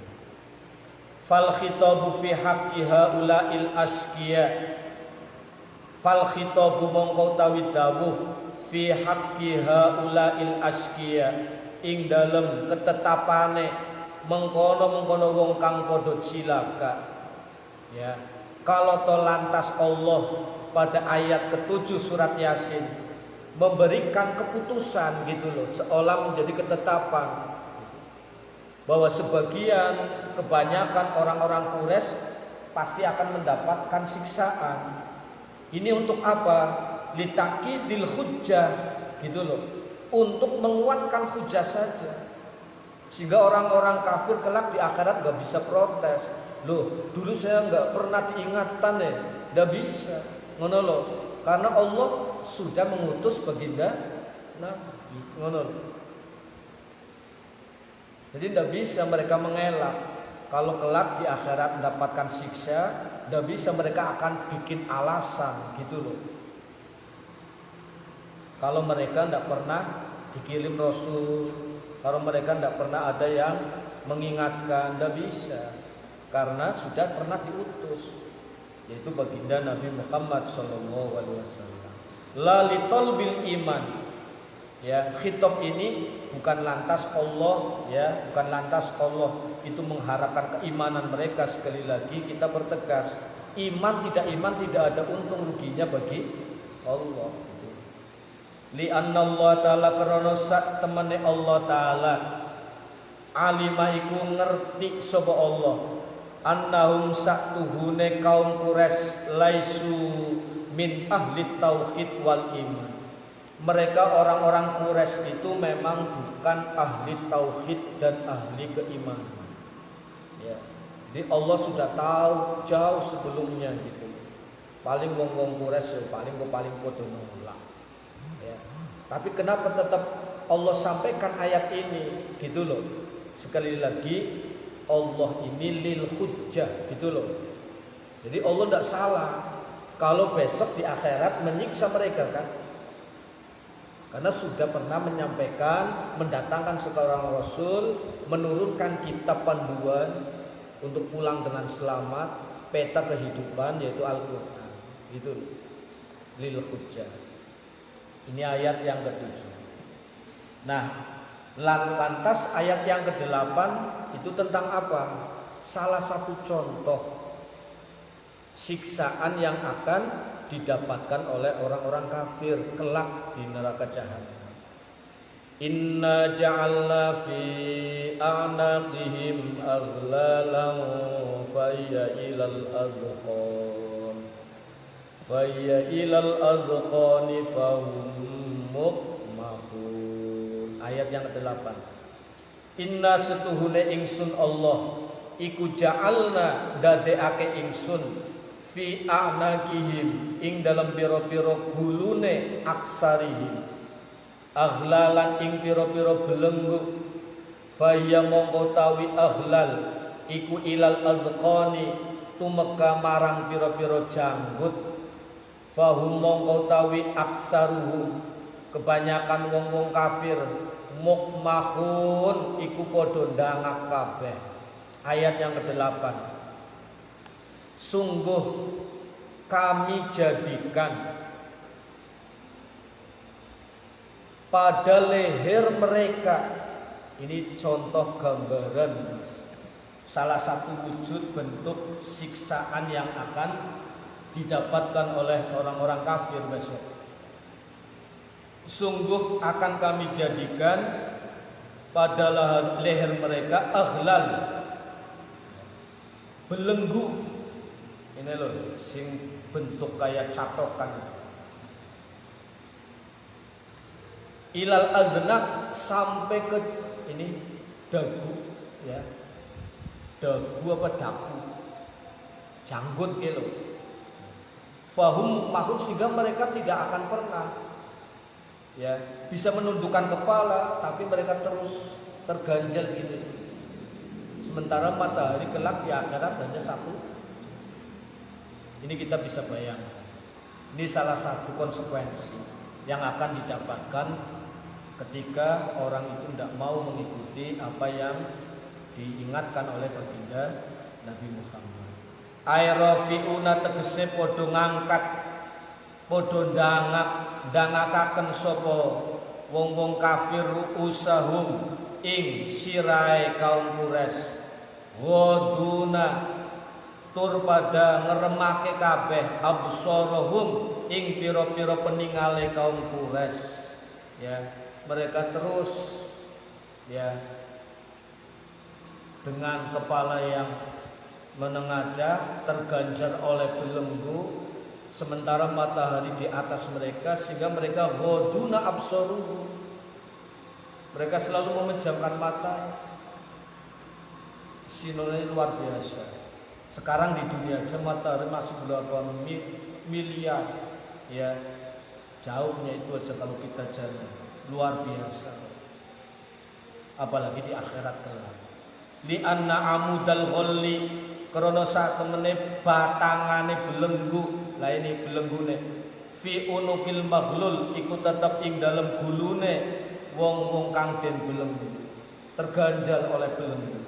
[SPEAKER 1] Fal khitabu fi haqqi haula'il asqiya. Fal khitabu mongko tawi dawuh fi haqqi haula'il asqiya ing dalem ketetapane mengkono-mengkono wong kang padha cilaka. Ya. Kalau to lantas Allah pada ayat ke-7 surat Yasin memberikan keputusan gitu loh, seolah menjadi ketetapan bahwa sebagian kebanyakan orang-orang Quraisy pasti akan mendapatkan siksaan. Ini untuk apa? Litakidil hujjah, gitu loh, untuk menguatkan hujjah saja, sehingga orang-orang kafir kelak di akhirat gak bisa protes. Loh, dulu saya gak pernah diingatkan ya, gak bisa, ngono loh. Karena Allah sudah mengutus baginda Nabi, ngono. Jadi tidak bisa mereka mengelak. Kalau kelak di akhirat mendapatkan siksa, tidak bisa mereka akan bikin alasan, gitu loh. Kalau mereka tidak pernah dikirim Rasul, kalau mereka tidak pernah ada yang mengingatkan, tidak bisa, karena sudah pernah diutus, yaitu baginda Nabi Muhammad SAW. La litolbil iman, ya, khitab ini bukan lantas Allah, ya, bukan lantas Allah itu mengharapkan keimanan mereka. Sekali lagi kita bertegas, iman tidak ada untung ruginya bagi Allah. Li anna Allah taala karena sak temene Allah taala alima iku ngerti sapa Allah annahum satuhune kaum Quraisy laisu min ahli tauhid wal iman. Mereka orang-orang Quraisy itu memang bukan ahli tauhid dan ahli keimanan. Ya. Jadi Allah sudah tahu jauh sebelumnya gitu. Paling wong-wong Quraisy paling podo nolak. Ya. Tapi kenapa tetap Allah sampaikan ayat ini gitu loh. Sekali lagi Allah ini lil hujjah gitu loh. Jadi Allah tidak salah kalau besok di akhirat menyiksa mereka kan. Karena sudah pernah menyampaikan, mendatangkan seorang Rasul, menurunkan kitab panduan untuk pulang dengan selamat, peta kehidupan yaitu Al-Quran. Itu lil hujjah. Ini ayat yang ke-7. Nah, lantas ayat yang ke-8 itu tentang apa? Salah satu contoh siksaan yang akan didapatkan oleh orang-orang kafir kelak di neraka jahanam. Inna ja'alna fi a'naqihim aghlalan fayya ilal azqan fahum muqmahun. Ayat yang ke-8. Inna setuhune ingsun Allah iku ja'alna dadeake ingsun fi a'naqihim ing dalam piro-piro gulune aksarihim aghlalan ing piro-piro belenggu faya mongko tawi aghlal iku ilal azqani tumeka marang piro-piro janggut fahum mongko tawi aksaruhum kebanyakan wong-wong kafir mukmahun iku padha ndangak kabeh. Ayat yang ke-8. Sungguh kami jadikan pada leher mereka. Ini contoh gambaran salah satu wujud bentuk siksaan yang akan didapatkan oleh orang-orang kafir besok. Sungguh akan kami jadikan pada leher mereka aghlal, belenggu. Ini loh, sing bentuk kayak catokan. Ilal adnak sampai ke ini dagu, ya. Dagu apa dagu? Janggut gitu. Fahum mahum sehingga mereka tidak akan pernah, ya, bisa menundukkan kepala, tapi mereka terus terganjal gitu. Sementara matahari kelak di akhirat hanya satu. Ini kita bisa bayangkan. Ini salah satu konsekuensi yang akan didapatkan ketika orang itu tidak mau mengikuti apa yang diingatkan oleh baginda Nabi Muhammad. Airafiuna tegese padha ngangkat, padha ndangakaken sapa wong-wong kafir usahum ing sirahe kaum Quraisy. Ghaduna tur pada ngeremake kabeh absarahum ing pira-pira peningale kaum Quraisy. Ya, mereka terus ya dengan kepala yang menengadah terganjar oleh belenggu sementara matahari di atas mereka sehingga mereka ghaduna absaruhum. Mereka selalu memejamkan mata. Sinone luar biasa. Sekarang di dunia aja matahari masih berapa miliar, ya, jauhnya itu aja kalau kita jalan luar biasa. Apalagi di akhirat kelak. Li anna amudal ghalli krana sak temene batangane belenggu, lah ini belenggune fi unukil maghlul iku tetep ing dalem gulune wong-wong kang den belenggu, terganjal oleh belenggu.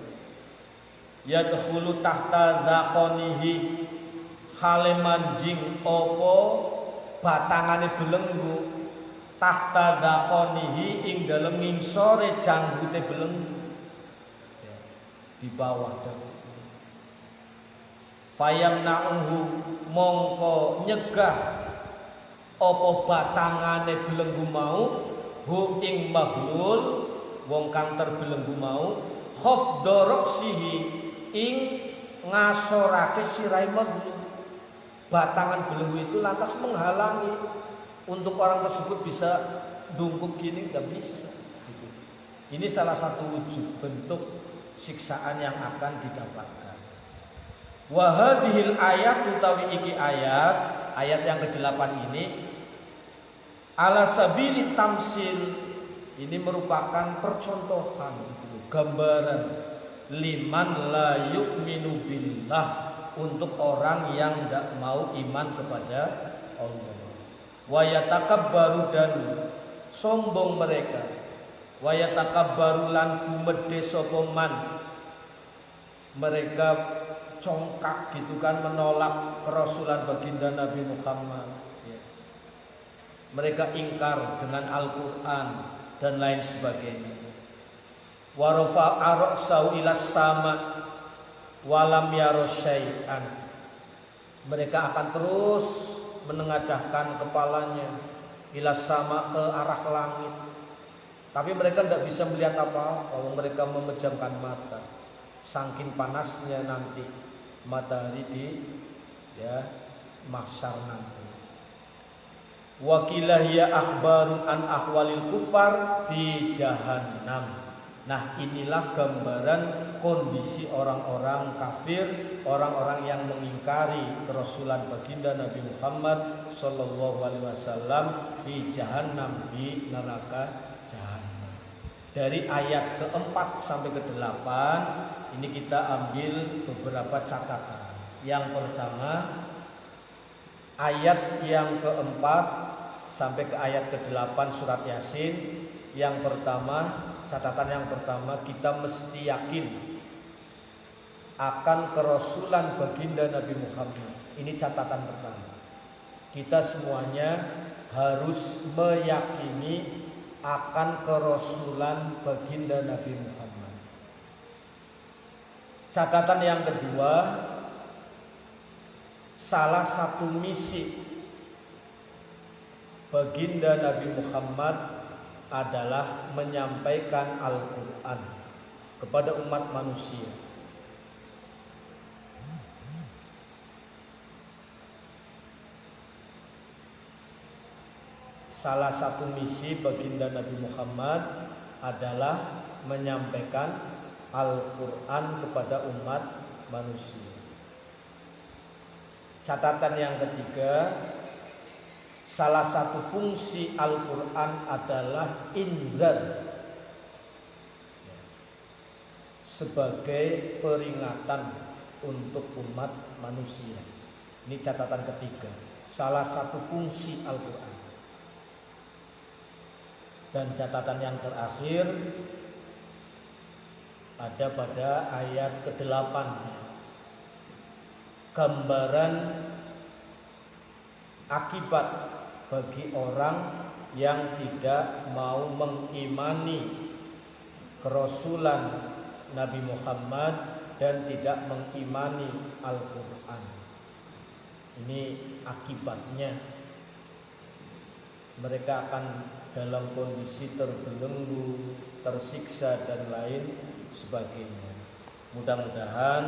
[SPEAKER 1] Yadkhulu tahta zaqanihi hale manjing apa batangane belenggu tahta zaqanihi ing dalem ngingsore janggute belenggu, ya, di bawah dagu. Fayamna'uhu mongko nyegah apa batangane belenggu mau hu ing maghlul wong kang terbelenggu mau khafdoroksihi ing ngasorake sirai makhluk. Batangan belenggu itu lantas menghalangi untuk orang tersebut bisa dungkuk gini, nggak bisa. Gitu. Ini salah satu wujud bentuk siksaan yang akan didapatkan. Wahadihil ayat utawi iki ayat yang ke-8 ini ala sabili tamsil, ini merupakan percontohan, gambaran liman la yu'minu billah, untuk orang yang tidak mau iman kepada Allah. Wa yatakabbaru, dan sombong mereka. Wa yatakabbaru lan gumedhe sapa man, mereka congkak gitu kan, menolak kerasulan baginda Nabi Muhammad. Mereka ingkar dengan Al-Quran dan lain sebagainya. Wa rafa'a ra'sahu ila sama walam yaro syai'an, mereka akan terus menengadahkan kepalanya ila sama, ke arah langit, tapi mereka tidak bisa melihat apa-apa. Mereka memejamkan mata, saking panasnya nanti matahari di mahsyar nanti. Wakilah ya akhbarun an ahwalil kufar fi jahannam. Nah, inilah gambaran kondisi orang-orang kafir, orang-orang yang mengingkari kerasulan baginda Nabi Muhammad sallallahu alaihi wasallam fi jahannam, di neraka jahannam. Dari ayat ke-4 sampai ke-8 ini kita ambil beberapa catatan. Yang pertama, ayat yang ke-4 sampai ke ayat ke-8 surat Yasin. Yang pertama, catatan yang pertama, kita mesti yakin akan kerasulan baginda Nabi Muhammad. Ini catatan pertama. Kita semuanya harus meyakini akan kerasulan baginda Nabi Muhammad. Catatan yang kedua, salah satu misi baginda Nabi Muhammad adalah menyampaikan Al-Quran kepada umat manusia. Salah satu misi baginda Nabi Muhammad adalah menyampaikan Al-Quran kepada umat manusia. Catatan yang ketiga, salah satu fungsi Al-Quran adalah indzar, sebagai peringatan untuk umat manusia. Ini catatan ketiga, salah satu fungsi Al-Quran. Dan catatan yang terakhir ada pada ayat ke-8, gambaran akibat bagi orang yang tidak mau mengimani kerasulan Nabi Muhammad dan tidak mengimani Al-Quran. Ini akibatnya, mereka akan dalam kondisi terbelenggu, tersiksa dan lain sebagainya. Mudah-mudahan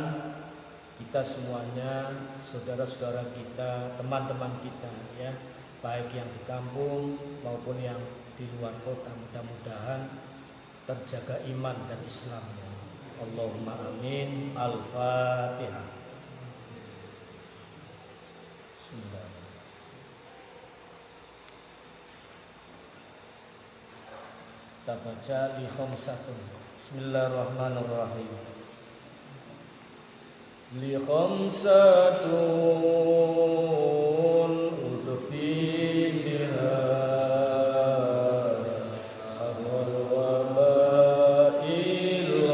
[SPEAKER 1] kita semuanya, saudara-saudara kita, teman-teman kita ya, baik yang di kampung maupun yang di luar kota, mudah-mudahan terjaga iman dan Islamnya. Allahumma amin. Al-Fatihah. Bismillah. Kita baca li khamsatun. Bismillahirrahmanirrahim. Li khamsatun udfi biha awal wabail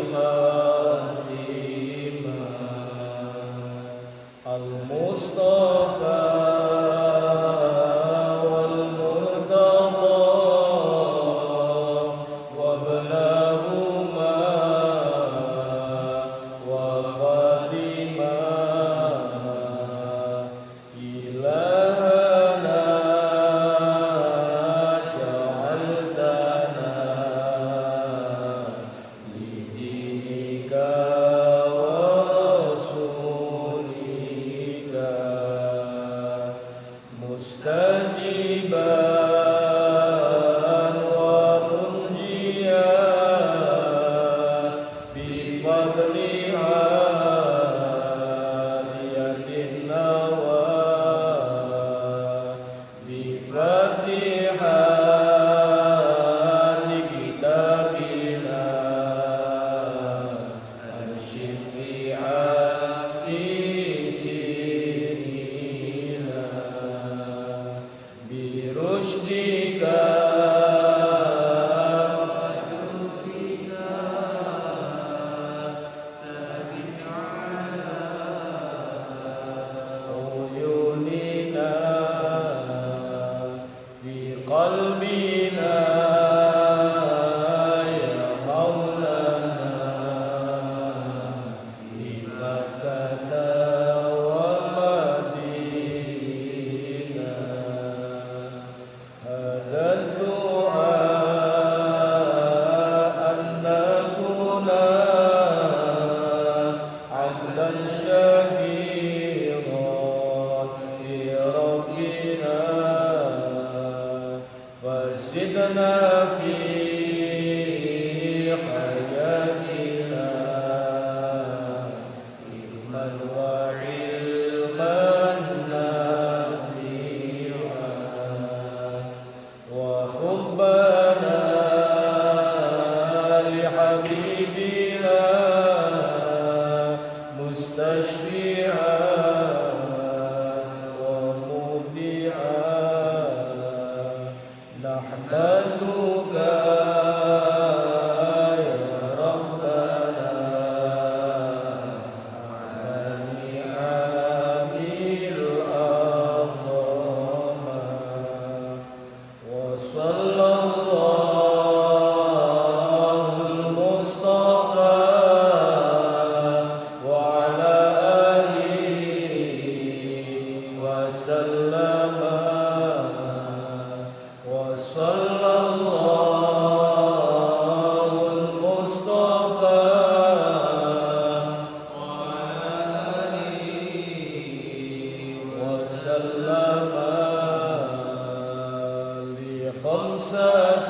[SPEAKER 1] khatimah al-Mustafa في حياتنا علما وعلما نافعا وحبنا لحبيبنا مستشفعا نحمدك يا ربنا على نعم الأعظم وصلى الله المصطفى وعلى آله وسلم وصلى الله المصطفى وعلى آله وسلم لخمسة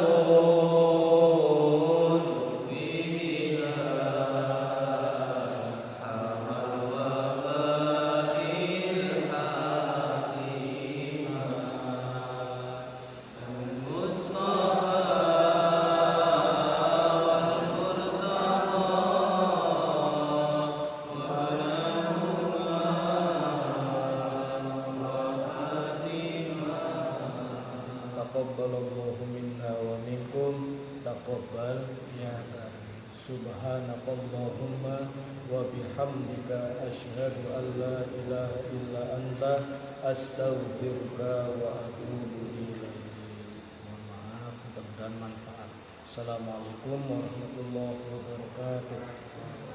[SPEAKER 1] taqabbalallahu minna wa minkum taqabbal ya karim subhanakallahumma wa bihamdika asyhadu an la ilaha illa anta astaghfiruka wa atubu ilaik. Mohon maaf, mudah-mudahan manfaat. Assalamualaikum warahmatullahi wabarakatuh.